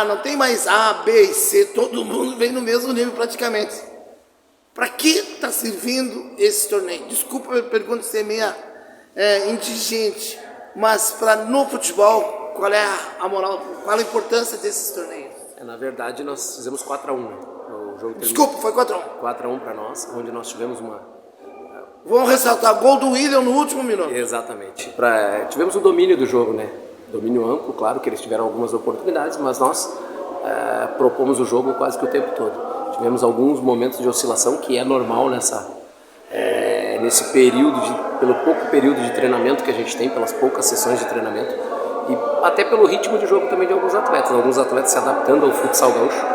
não tem mais A, B e C, todo mundo vem no mesmo nível praticamente. Para que está servindo esse torneio? Desculpa a pergunta ser meio indigente, mas no futebol, qual é a moral, qual a importância desses torneios? Na verdade, nós fizemos 4-1. Desculpa, foi 4-1. 4-1 para nós, onde nós tivemos Vamos ressaltar, gol do William no último minuto. Exatamente. Tivemos o domínio do jogo, né? Domínio amplo, claro que eles tiveram algumas oportunidades, mas nós propomos o jogo quase que o tempo todo. Tivemos alguns momentos de oscilação, que é normal nesse período, pelo pouco período de treinamento que a gente tem, pelas poucas sessões de treinamento, e até pelo ritmo de jogo também de alguns atletas se adaptando ao futsal gaúcho.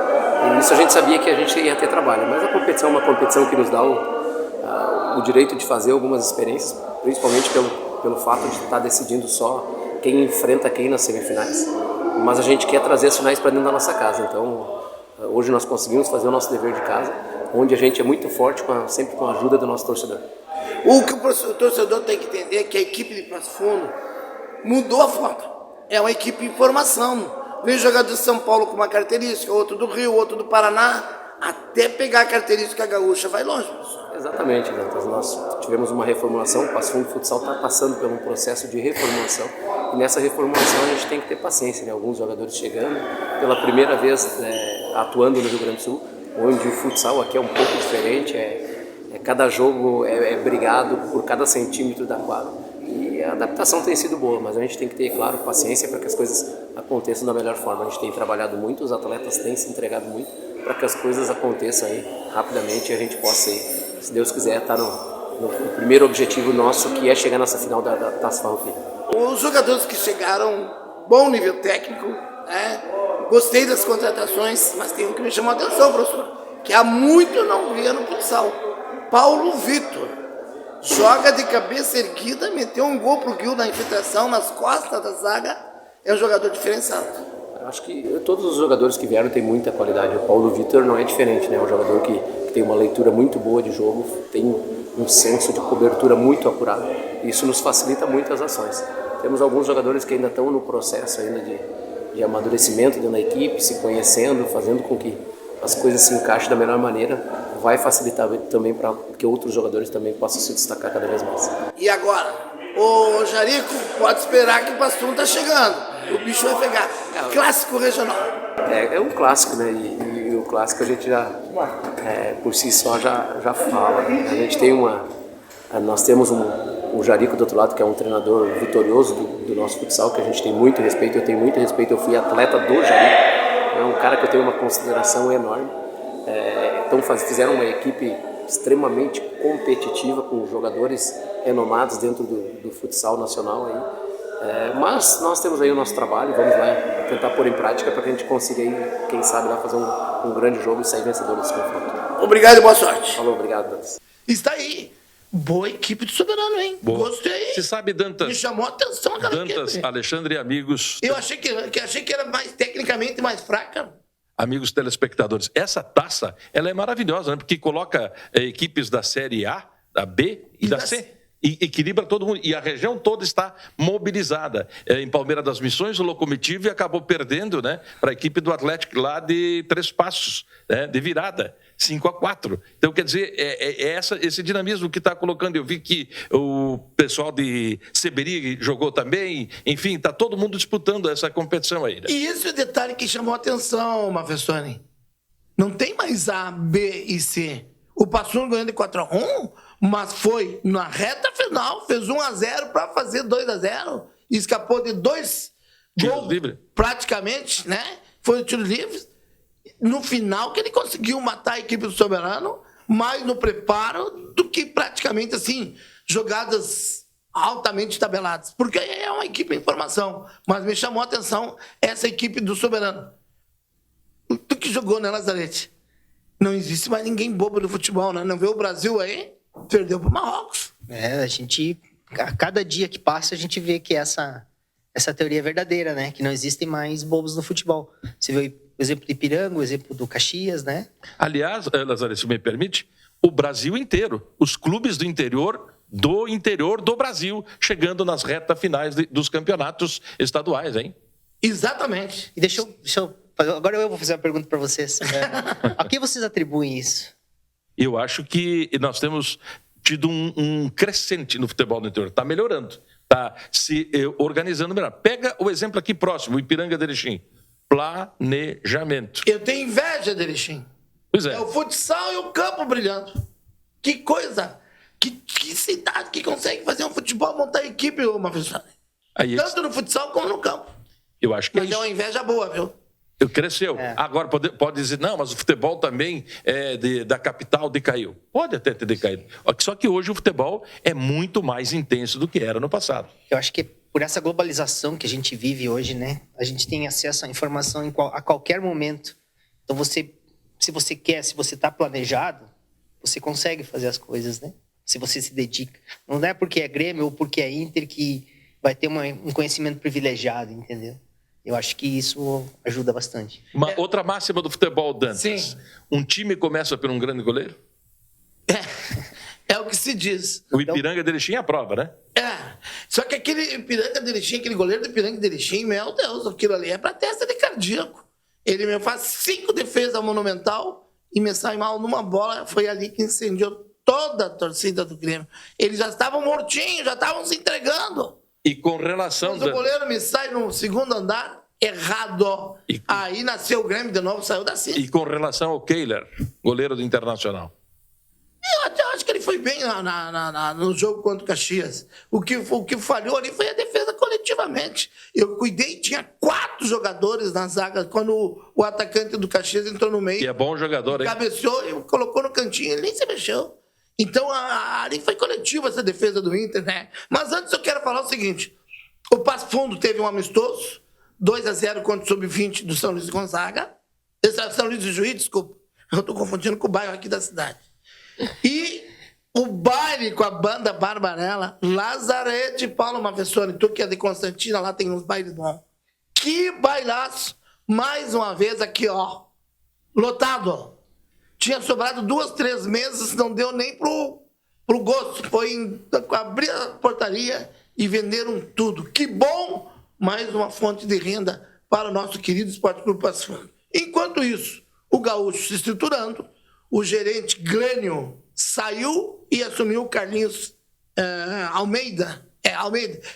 E isso a gente sabia que a gente ia ter trabalho, mas a competição é uma competição que nos dá o direito de fazer algumas experiências, principalmente pelo fato de estar decidindo só quem enfrenta quem nas semifinais. Mas a gente quer trazer as finais para dentro da nossa casa, então hoje nós conseguimos fazer o nosso dever de casa, onde a gente é muito forte, sempre com a ajuda do nosso torcedor. O que o torcedor tem que entender é que a equipe de Passo Fundo mudou a foto. É uma equipe em formação. Vem jogador de São Paulo com uma característica, outro do Rio, outro do Paraná, até pegar a característica gaúcha, vai longe, professor. Exatamente, Dantas. Nós tivemos uma reformulação, o Passo Fundo Futsal está passando por um processo de reformulação, e nessa reformulação a gente tem que ter paciência, né? Alguns jogadores chegando, pela primeira vez atuando no Rio Grande do Sul, onde o futsal aqui é um pouco diferente, cada jogo é brigado por cada centímetro da quadra. E a adaptação tem sido boa, mas a gente tem que ter, claro, paciência para que as coisas aconteçam da melhor forma. A gente tem trabalhado muito, os atletas têm se entregado muito para que as coisas aconteçam aí rapidamente e a gente possa, aí, se Deus quiser, estar no primeiro objetivo nosso, que é chegar nessa final da Taça Farroupilha. Os jogadores que chegaram, bom nível técnico, né? Gostei das contratações, mas tem um que me chamou a atenção, professor, que há muito eu não via no futsal. Paulo Vitor joga de cabeça erguida, meteu um gol pro Gil na infiltração, nas costas da zaga, é um jogador diferenciado. Eu acho que todos os jogadores que vieram têm muita qualidade. O Paulo Vitor não é diferente, né? É um jogador que tem uma leitura muito boa de jogo, tem um senso de cobertura muito apurado. Isso nos facilita muito as ações. Temos alguns jogadores que ainda estão no processo ainda de amadurecimento dentro da equipe, se conhecendo, fazendo com que as coisas se encaixem da melhor maneira. Vai facilitar também para que outros jogadores também possam se destacar cada vez mais. E agora, o Jarico pode esperar que o Passo Fundo está chegando. O bicho vai pegar. Clássico regional. É um clássico, né? E o clássico a gente já, por si só, já fala. A gente tem nós temos um Jarico do outro lado, que é um treinador vitorioso do nosso futsal, que a gente tem muito respeito. Eu tenho muito respeito. Eu fui atleta do Jarico. É um cara que eu tenho uma consideração enorme. Então fizeram uma equipe extremamente competitiva, com jogadores renomados dentro do futsal nacional aí. Mas nós temos aí o nosso trabalho, vamos lá tentar pôr em prática para que a gente consiga aí, quem sabe, lá fazer um grande jogo e sair vencedor desse confronto. Obrigado e boa sorte. Falou, obrigado, Dantas. Está aí. Boa equipe do Soberano, hein? Boa. Gostei. Você sabe, Dantas? Me chamou a atenção aquela Dantas, equipe. Alexandre e amigos. Eu achei que era mais tecnicamente mais fraca. Amigos telespectadores, essa taça ela é maravilhosa, né? Porque coloca equipes da Série A, da B e da C. E equilibra todo mundo. E a região toda está mobilizada. Em Palmeiras das Missões, o Locomotive acabou perdendo, né, para a equipe do Atlético lá de Três Passos, né, de virada, 5-4. Então, quer dizer, esse dinamismo que está colocando. Eu vi que o pessoal de Seberi jogou também. Enfim, está todo mundo disputando essa competição aí. Né? E esse é o detalhe que chamou a atenção, Mafestoni. Não tem mais A, B e C. O Passo Fundo ganhou de 4-1, mas foi na reta final, fez 1-0 para fazer 2-0. Escapou de 2 gols praticamente, né? Foi o tiro livre. No final que ele conseguiu matar a equipe do Soberano, mais no preparo do que praticamente assim, jogadas altamente tabeladas. Porque é uma equipe em formação. Mas me chamou a atenção essa equipe do Soberano. Tu que jogou, né, Lazarete? Não existe mais ninguém bobo no futebol, né? Não vê o Brasil aí, perdeu pro Marrocos. A cada dia que passa, a gente vê que essa teoria é verdadeira, né? Que não existem mais bobos no futebol. Você vê o exemplo de Ipiranga, o exemplo do Caxias, né? Aliás, Lazarete, se me permite, o Brasil inteiro, os clubes do interior do Brasil, chegando nas retas finais dos campeonatos estaduais, hein? Exatamente. E deixa eu agora eu vou fazer uma pergunta para vocês. A que vocês atribuem isso? Eu acho que nós temos tido um crescente no futebol do interior. Está melhorando, está se organizando melhor. Pega o exemplo aqui próximo, o Ipiranga de Erechim. Planejamento. Eu tenho inveja de Erechim. Pois é. É o futsal e o campo brilhando. Que coisa Que cidade que consegue fazer um futebol, montar equipe, uma pessoa? Tanto no futsal como no campo. Eu acho que mas é uma inveja boa, viu? Cresceu. Agora, pode dizer, não, mas o futebol também da capital decaiu. Pode até ter decaído. Só que hoje o futebol é muito mais intenso do que era no passado. Eu acho que por essa globalização que a gente vive hoje, né? A gente tem acesso à informação a qualquer momento. Então, se você quer, se você está planejado, você consegue fazer as coisas, né? Se você se dedica. Não é porque é Grêmio ou porque é Inter que vai ter um conhecimento privilegiado, entendeu? Eu acho que isso ajuda bastante. Outra máxima do futebol, Dantas. Sim. Um time começa por um grande goleiro? É o que se diz. O Ipiranga de Erechim é a prova, né? Só que aquele Ipiranga de Erechim, aquele goleiro do Ipiranga de Erechim, meu Deus, aquilo ali é pra testa de cardíaco. Ele me faz 5 defesas ao Monumental e me sai mal numa bola. Foi ali que incendiou toda a torcida do Grêmio. Eles já estavam mortinhos, já estavam se entregando. E com relação... Mas o goleiro me sai no segundo andar errado. Aí nasceu o Grêmio de novo, saiu da cesta. E com relação ao Kehler, goleiro do Internacional? Eu até acho que ele foi bem no jogo contra o Caxias. O que falhou ali foi a defesa coletivamente. Eu cuidei, tinha 4 jogadores na zaga quando o atacante do Caxias entrou no meio. E é bom jogador, hein? Cabeceou e colocou no cantinho, ele nem se mexeu. Então, ali foi coletiva essa defesa do Inter, né? Mas antes eu quero falar o seguinte. O Passo Fundo teve um amistoso, 2-0 contra o Sub-20 do São Luís de Gonzaga. São Luís de Juiz, desculpa. Eu estou confundindo com o bairro aqui da cidade. E o baile com a banda Barbarella, Lazarete e Paulo Mafessoni. Tu que é de Constantina, lá tem uns bailes bons. Que bailaço! Mais uma vez aqui, ó. Lotado. Tinha sobrado 2, 3 mesas, não deu nem pro gosto. Foi abrir a portaria e venderam tudo. Que bom! Mais uma fonte de renda para o nosso querido Esporte Clube Passo Fundo. Enquanto isso, o Gaúcho se estruturando, o gerente Glênio saiu e assumiu o Carlinhos Almeida,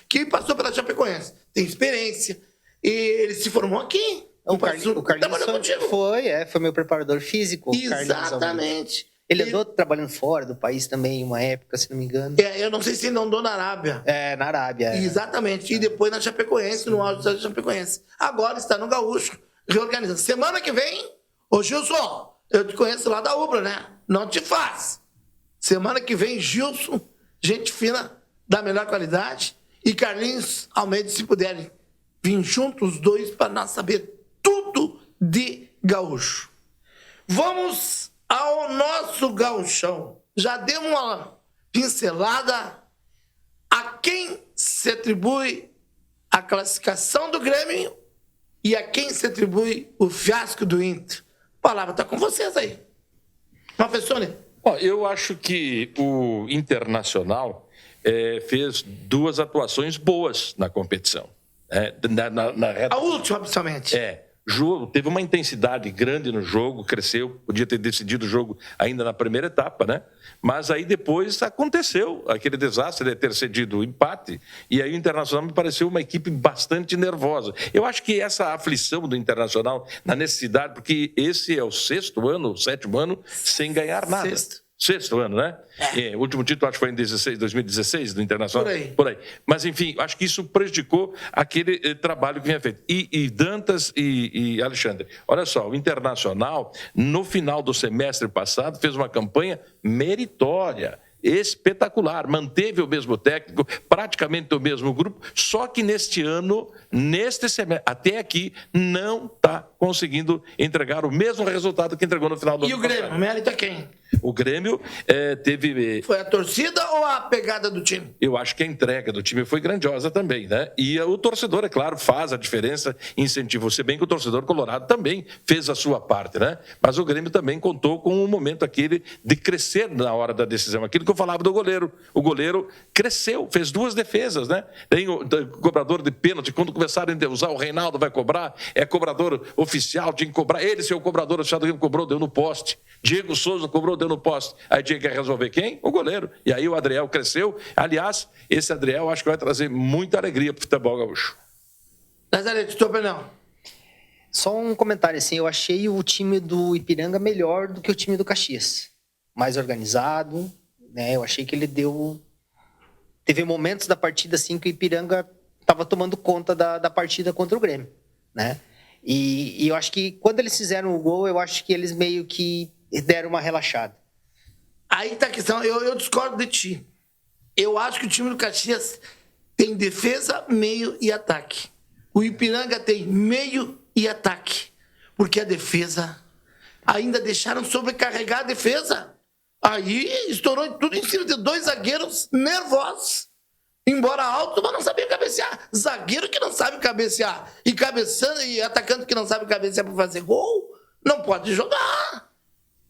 que passou pela Chapecoense. Tem experiência. E ele se formou aqui. O Carlinhos foi meu preparador físico. Exatamente. Ele andou trabalhando fora do país também, uma época, se não me engano. Eu não sei se ele andou na Arábia. Na Arábia. Exatamente. E depois na Chapecoense, no auge da Chapecoense. Agora está no Gaúcho, reorganizando. Semana que vem, ô Gilson, eu te conheço lá da Ubra, né? Não te faz. Semana que vem, Gilson, gente fina, da melhor qualidade. E Carlinhos Almeida, se puderem vir juntos os dois para nós saber tudo de gaúcho. Vamos ao nosso gauchão. Já demos uma pincelada a quem se atribui a classificação do Grêmio e a quem se atribui o fiasco do Inter. A palavra está com vocês aí. Professor. Eu acho que o Internacional fez 2 atuações boas na competição. A última, principalmente. Teve uma intensidade grande no jogo, cresceu, podia ter decidido o jogo ainda na primeira etapa, né? Mas aí depois aconteceu aquele desastre de ter cedido o empate, e aí o Internacional me pareceu uma equipe bastante nervosa. Eu acho que essa aflição do Internacional, na necessidade, porque esse é o 6º ano, o 7º ano, sem ganhar nada. Sexto ano, né? O último título acho que foi em 2016 do Internacional. Por aí. Mas, enfim, acho que isso prejudicou aquele trabalho que vinha feito. E Dantas e Alexandre, olha só, o Internacional, no final do semestre passado, fez uma campanha meritória, espetacular, manteve o mesmo técnico, praticamente o mesmo grupo, só que neste ano, neste semestre, até aqui, não está conseguindo entregar o mesmo resultado que entregou no final do ano passado. E o Grêmio, o mérito é quem? O Grêmio teve... Foi a torcida ou a pegada do time? Eu acho que a entrega do time foi grandiosa também, né? E o torcedor, é claro, faz a diferença, incentiva. Se bem que o torcedor colorado também fez a sua parte, né? Mas o Grêmio também contou com um momento aquele de crescer na hora da decisão. Aquilo que eu falava do goleiro. O goleiro cresceu, fez 2 defesas, né? Tem o cobrador de pênalti, quando começarem a usar, o Reinaldo vai cobrar, é cobrador oficial, tinha que cobrar. Ele, seu cobrador oficial do Grêmio, cobrou, deu no poste. Diego Souza cobrou, deu no poste. Aí tinha que resolver quem? O goleiro. E aí o Adriel cresceu. Aliás, esse Adriel acho que vai trazer muita alegria para o futebol gaúcho. Lazarete, tua opinião? Só um comentário assim, eu achei o time do Ipiranga melhor do que o time do Caxias. Mais organizado, né? Eu achei que ele teve momentos da partida assim que o Ipiranga estava tomando conta da partida contra o Grêmio, né? E eu acho que quando eles fizeram o gol, eu acho que eles meio que deram uma relaxada. Aí tá a questão, eu discordo de ti. Eu acho que o time do Caxias tem defesa, meio e ataque. O Ipiranga tem meio e ataque. Porque a defesa ainda deixaram sobrecarregar a defesa. Aí estourou tudo em cima de 2 zagueiros nervosos. Embora alto, mas não sabia cabecear. Zagueiro que não sabe cabecear e cabeçando e atacante que não sabe cabecear para fazer gol, não pode jogar.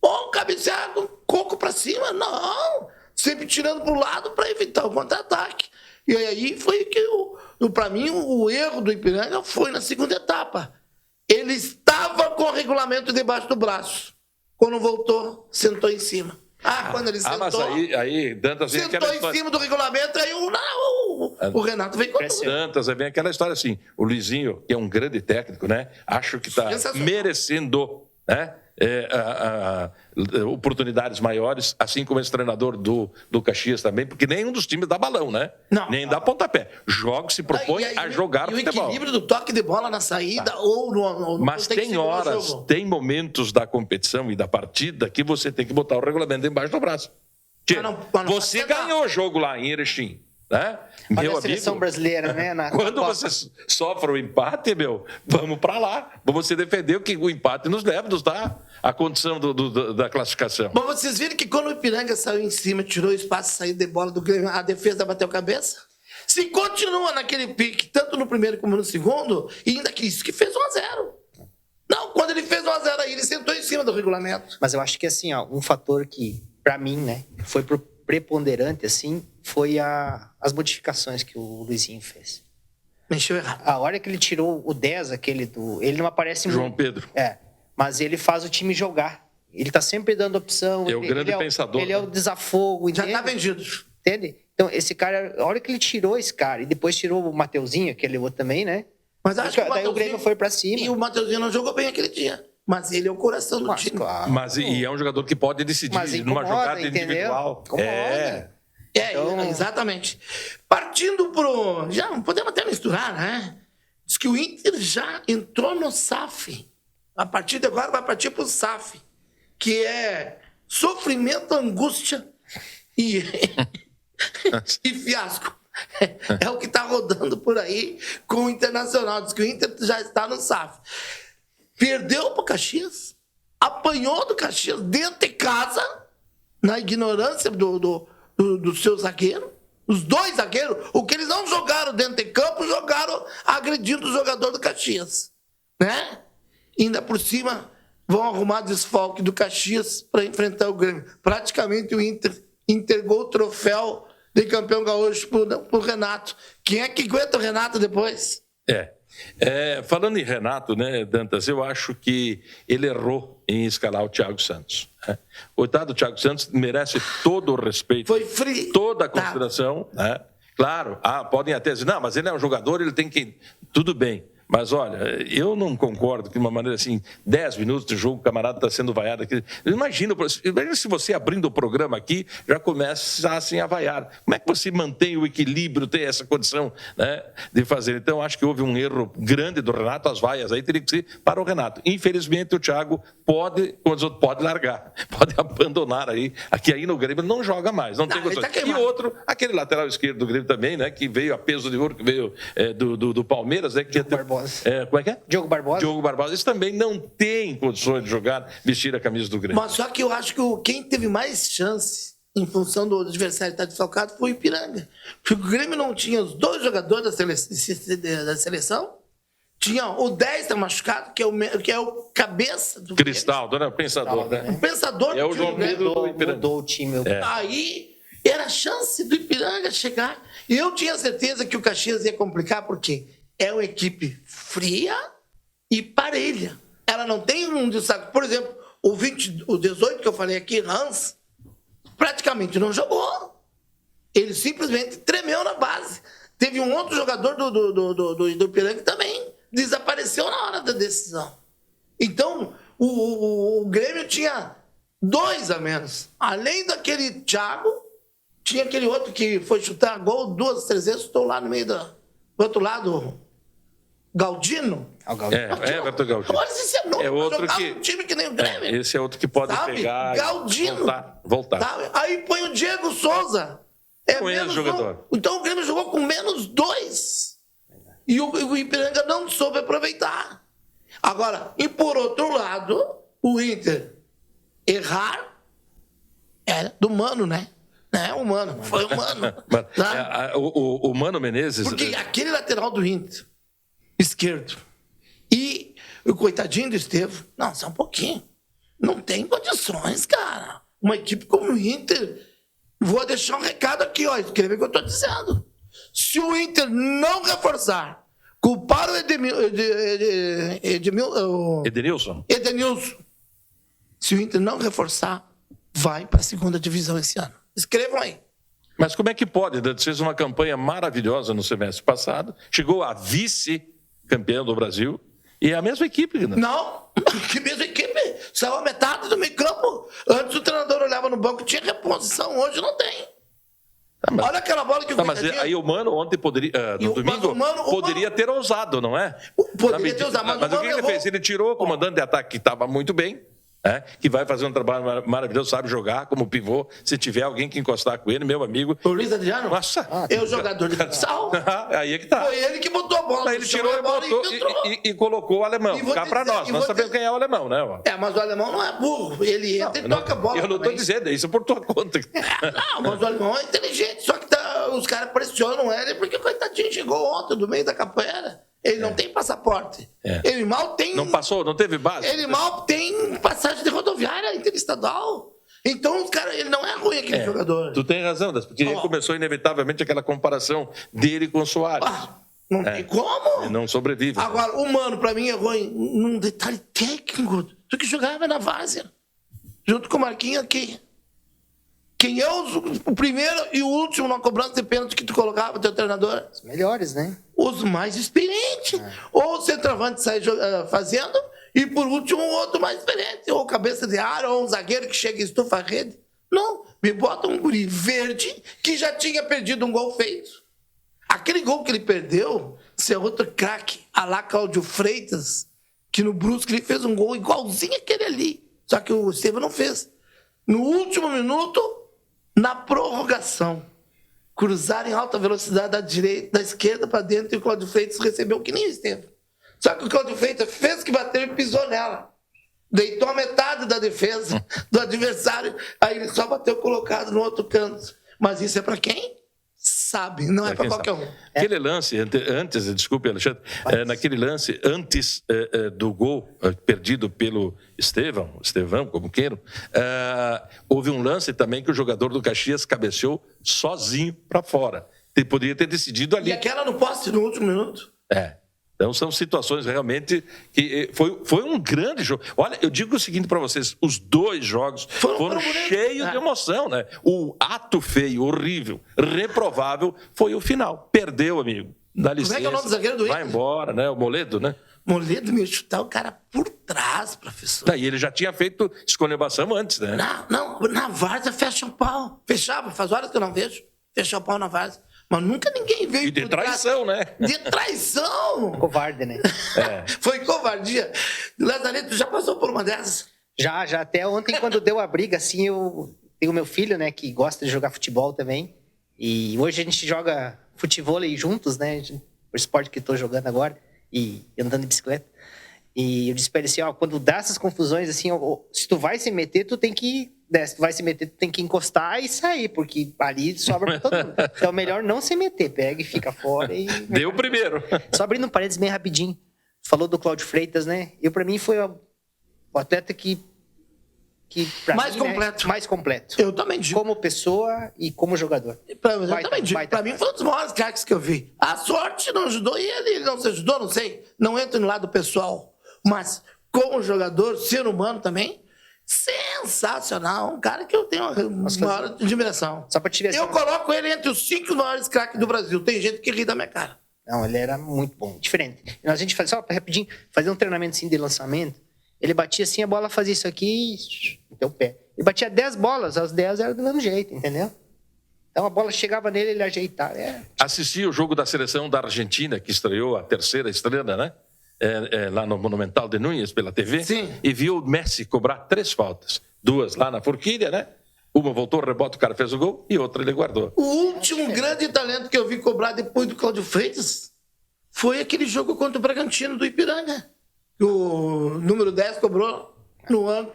Ou cabecear com coco para cima, não. Sempre tirando para o lado para evitar o contra-ataque. E aí foi que, para mim, o erro do Ipiranga foi na segunda etapa. Ele estava com o regulamento debaixo do braço. Quando voltou, sentou em cima. Quando ele sentou... mas aí Dantas vem aquela história... Sentou em cima do regulamento, aí o Renato veio com tudo. Dantas, vem aquela história assim, o Luizinho, que é um grande técnico, né? Acho que está merecendo, né? Oportunidades maiores, assim como esse treinador do Caxias também, porque nenhum dos times dá balão, né? Nem dá pontapé. Joga, se propõe a jogar futebol. O equilíbrio do toque de bola na saída ou no Mas tem horas, tem momentos da competição e da partida que você tem que botar o regulamento embaixo do braço. Você ganhou o jogo lá em Erechim, né? Olha a seleção brasileira, né? Quando você sofre o empate, vamos para lá. Vamos se defender que o empate nos leva, nos dá a condição da classificação. Mas vocês viram que quando o Ipiranga saiu em cima, tirou o espaço, saiu de bola do Grêmio, a defesa bateu cabeça? Se continua naquele pique, tanto no primeiro como no segundo, e ainda que isso que fez 1-0. Não, quando ele fez 1-0 aí, ele sentou em cima do regulamento. Mas eu acho que assim, um fator que, para mim, né, foi preponderante, assim, foi as modificações que o Luizinho fez. Mexeu errado. A hora que ele tirou o 10, ele não aparece João Pedro. Mas ele faz o time jogar. Ele tá sempre dando opção. É o grande pensador. Ele é o desafogo. Já tá vendido. Entende? Então, esse cara, a hora que ele tirou esse cara, e depois tirou o Mateuzinho, que ele levou também, né? Mas acho que daí o Grêmio foi pra cima. E o Mateuzinho não jogou bem aquele dia. Mas ele é o coração do time. Claro. E é um jogador que pode decidir numa jogada individual. Exatamente. Partindo pro... Já podemos até misturar, né? Diz que o Inter já entrou no SAF. A partir de agora vai partir pro SAF. Que é sofrimento, angústia e fiasco. É o que está rodando por aí com o Internacional. Diz que o Inter já está no SAF. Perdeu para o Caxias, apanhou do Caxias dentro de casa, na ignorância do seu zagueiro. Os 2 zagueiros, o que eles não jogaram dentro de campo, jogaram agredindo o jogador do Caxias. Né? Ainda por cima, vão arrumar desfalque do Caxias para enfrentar o Grêmio. Praticamente o Inter entregou o troféu de campeão gaúcho pro Renato. Quem é que aguenta o Renato depois? Falando em Renato, né, Dantas, eu acho que ele errou em escalar o Thiago Santos. Né? Coitado do Thiago Santos, merece todo o respeito, foi frio, toda a consideração. Né? Claro, podem até dizer, não, mas ele é um jogador, ele tem que... Tudo bem. Mas, olha, eu não concordo que de uma maneira assim, 10 minutos de jogo, o camarada está sendo vaiado aqui. Imagina se você abrindo o programa aqui, já começa assim a vaiar. Como é que você mantém o equilíbrio, tem essa condição, né, de fazer? Então, acho que houve um erro grande do Renato, as vaias aí teria que ser para o Renato. Infelizmente, o Thiago pode largar, pode abandonar aí. Aqui aí no Grêmio não joga mais, não tem condições. E outro, aquele lateral esquerdo do Grêmio também, né, que veio a peso de ouro, que veio do Palmeiras, né, que tinha... como é que é? Diogo Barbosa. Diogo Barbosa. Eles também não têm condições de jogar, vestir a camisa do Grêmio. Mas só que eu acho que quem teve mais chance, em função do adversário estar desfalcado, foi o Ipiranga. Porque o Grêmio não tinha os 2 jogadores da seleção. Tinha o 10 tá machucado, que é o cabeça do Cristal, né? Pensador, né? O pensador do time. É o João Pedro do Ipiranga. Mudou o time. Aí era a chance do Ipiranga chegar. E eu tinha certeza que o Caxias ia complicar, porque é uma equipe fria e parelha. Ela não tem um destaque. Por exemplo, o 18 que eu falei aqui, Hans, praticamente não jogou. Ele simplesmente tremeu na base. Teve um outro jogador do Ipiranga que também desapareceu na hora da decisão. Então, o Grêmio tinha 2 a menos. Além daquele Thiago, Tinha aquele outro que foi chutar gol 2, 3 vezes, estou lá no meio do outro lado, Galdino. Everton Galdino. Olha esse nome, é outro que um time que nem o Grêmio. Esse é outro que pode pegar Galdino. e voltar. Sabe? Aí põe o Diego Souza. Conhece o jogador. Então o Grêmio jogou com -2. E o Ipiranga não soube aproveitar. Agora, e por outro lado, o Inter errar é do Mano, né? É humano, foi humano. O Mano Menezes... Porque aquele lateral do Inter, esquerdo, e o coitadinho do Estevão, não, só um pouquinho. Não tem condições, cara. Uma equipe como o Inter... Vou deixar um recado aqui, ó. Escreve o que eu estou dizendo. Se o Inter não reforçar, culpar o Edenilson. Se o Inter não reforçar, vai para a segunda divisão esse ano. Escrevam aí. Mas como é que pode? Dantas fez uma campanha maravilhosa no semestre passado, chegou a vice-campeão do Brasil, e é a mesma equipe, né? Não, que mesma equipe. Saiu a metade do meio campo. Antes o treinador olhava no banco, tinha reposição, hoje não tem. Olha aquela bola que o mas aí o Mano ontem poderia, no domingo, poderia ter ousado, não é? Poderia ter ousado, mas o que ele fez? Ele tirou o comandante de ataque que estava muito bem, que vai fazer um trabalho maravilhoso, sabe jogar como pivô. Se tiver alguém que encostar com ele, meu amigo. O Luiz Adriano? Nossa! É o jogador de futsal. Aí é que tá. Foi ele que botou a bola. Ele tirou e botou e colocou o alemão. Cá pra nós sabemos quem é o alemão, né? Mas o alemão não é burro. Ele entra e toca a bola. Eu não estou dizendo, isso é por tua conta. Não, mas o alemão é inteligente. Só que os caras pressionam ele porque o coitadinho chegou ontem do meio da capoeira. Ele não tem passaporte. Ele mal tem... Não passou, não teve base? Ele mal tem passagem de rodoviária interestadual. Então, os caras, ele não é ruim aquele jogador. Tu tem razão, porque começou inevitavelmente aquela comparação dele com o Soares. Não tem como. Ele não sobrevive. Agora, o Mano, pra mim, errou num detalhe técnico. Tu que jogava na Várzea. Junto com o Marquinhos aqui. Quem é o primeiro e o último na cobrança de pênalti que tu colocava, teu treinador? Os melhores, né? Os mais experientes. Ou o centroavante sai fazendo, e por último o outro mais experiente. Ou cabeça de área, ou um zagueiro que chega e estufa a rede. Não, me bota um guri verde que já tinha perdido um gol feito. Aquele gol que ele perdeu, se é outro craque, a lá Cláudio Freitas, que no Brusque ele fez um gol igualzinho aquele ali. Só que o Estevão não fez. No último minuto, na prorrogação, cruzaram em alta velocidade da esquerda para dentro, e o Cláudio Freitas recebeu que nem o Estevão. Só que o Cláudio Freitas fez que bateu e pisou nela. Deitou a metade da defesa do adversário, aí ele só bateu colocado no outro canto. Mas isso é para quem sabe, não é para qualquer um. Aquele lance, antes, desculpe, Alexandre, naquele lance, antes do gol perdido pelo Estevão, como queiram, houve um lance também que o jogador do Caxias cabeceou sozinho para fora. Ele poderia ter decidido ali. E aquela no poste no último minuto? Então são situações realmente que foi um grande jogo. Olha, eu digo o seguinte para vocês, os dois jogos foram cheios de emoção, né? O ato feio, horrível, reprovável foi o final. Perdeu, amigo. Dá licença. Como é que é o nome do zagueiro do Inter? Vai embora, né? O Moledo, né? Moledo me chutar o cara por trás, professor. E ele já tinha feito escolhebação antes, né? Não, na Várzea fecha o pau. Fechava, faz horas que eu não vejo. Fechar o pau na Várzea. Mas nunca ninguém veio. E de traição, né? De traição! Covarde, né? Foi covardia. Lazarento, já passou por uma dessas? Já. Até ontem, quando deu a briga, assim, eu tenho meu filho, né, que gosta de jogar futebol também. E hoje a gente joga futevôlei juntos, né? O esporte que estou jogando agora. E andando de bicicleta. E eu disse pra ele assim, quando dá essas confusões, assim, se tu vai se meter, tu tem que... Se tu vai se meter, tu tem que encostar e sair, porque ali sobra pra todo mundo. Então, melhor não se meter. Pega e fica fora e... Deu primeiro. Só abrindo um parênteses bem rapidinho. Falou do Cláudio Freitas, né? Eu, pra mim, foi o atleta que mais mim, completo. Né? Mais completo. Eu também digo. Como pessoa e como jogador. Eu também digo. Pra mim, foi um dos maiores craques que eu vi. A sorte não ajudou e ele não se ajudou, não sei. Não entra no lado pessoal. Mas, como jogador, ser humano também, sensacional. Um cara que eu tenho uma maior admiração. Só pra te ver, eu coloco ele entre os 5 maiores craques do Brasil. Tem gente que ri da minha cara. Não, ele era muito bom. Diferente. A gente fazia, só rapidinho, fazia um treinamento assim de lançamento. Ele batia assim, a bola fazia isso aqui e teu pé. Ele batia 10 bolas, as 10 eram do mesmo jeito, entendeu? Então a bola chegava nele, ele ajeitava. Assisti o jogo da seleção da Argentina, que estreou a terceira estrela, né? Lá no Monumental de Núñez, pela TV. Sim. E viu o Messi cobrar 3 faltas. 2 lá na forquilha, né? Uma voltou, rebota, o cara fez o gol, e outra ele guardou. O último grande talento que eu vi cobrar depois do Cláudio Freitas foi aquele jogo contra o Bragantino do Ipiranga. O número 10 cobrou no ano,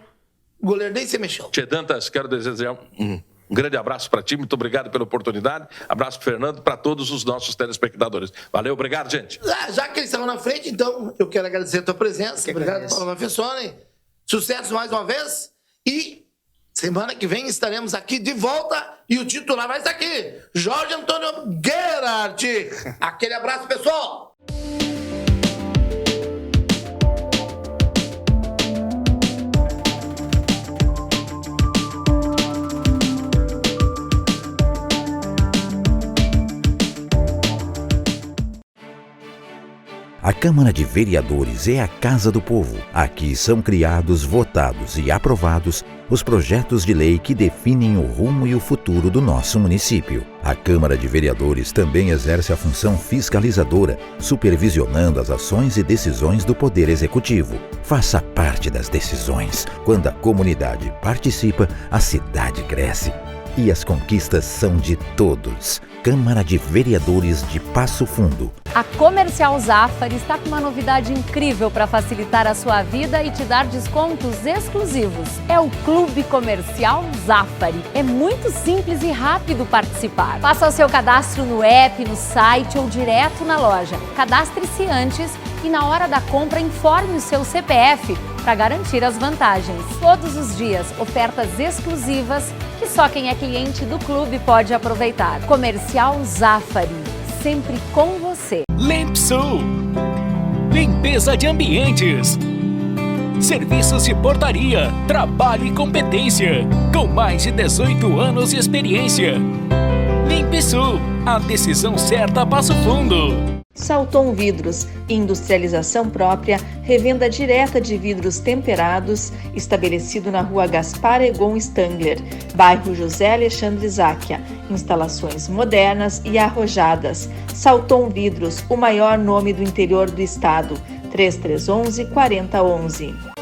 o goleiro nem se mexeu. Tchê Dantas, quero desejar um grande abraço para ti, muito obrigado pela oportunidade. Abraço para Fernando, para todos os nossos telespectadores. Valeu, obrigado, gente. Já que eles estavam na frente, então eu quero agradecer a tua presença. Obrigado, Paulo Manfessoni. Sucesso mais uma vez. E semana que vem estaremos aqui de volta e o titular vai estar aqui, Jorge Antônio Gerhardt. Aquele abraço, pessoal. A Câmara de Vereadores é a Casa do Povo. Aqui são criados, votados e aprovados os projetos de lei que definem o rumo e o futuro do nosso município. A Câmara de Vereadores também exerce a função fiscalizadora, supervisionando as ações e decisões do Poder Executivo. Faça parte das decisões. Quando a comunidade participa, a cidade cresce. E as conquistas são de todos. Câmara de Vereadores de Passo Fundo. A Comercial Zafari está com uma novidade incrível para facilitar a sua vida e te dar descontos exclusivos. É o Clube Comercial Zafari. É muito simples e rápido participar. Faça o seu cadastro no app, no site ou direto na loja. Cadastre-se antes e na hora da compra informe o seu CPF para garantir as vantagens. Todos os dias, ofertas exclusivas que só quem é cliente do clube pode aproveitar. Comercial Zafari, sempre com você. Lempsul, limpeza de ambientes, serviços de portaria, trabalho e competência, com mais de 18 anos de experiência. Limpsul, a decisão certa a Passo Fundo. Salton Vidros, industrialização própria, revenda direta de vidros temperados, estabelecido na rua Gaspar Egon Stangler, bairro José Alexandre Záquia. Instalações modernas e arrojadas. Salton Vidros, o maior nome do interior do estado. 3311-4011.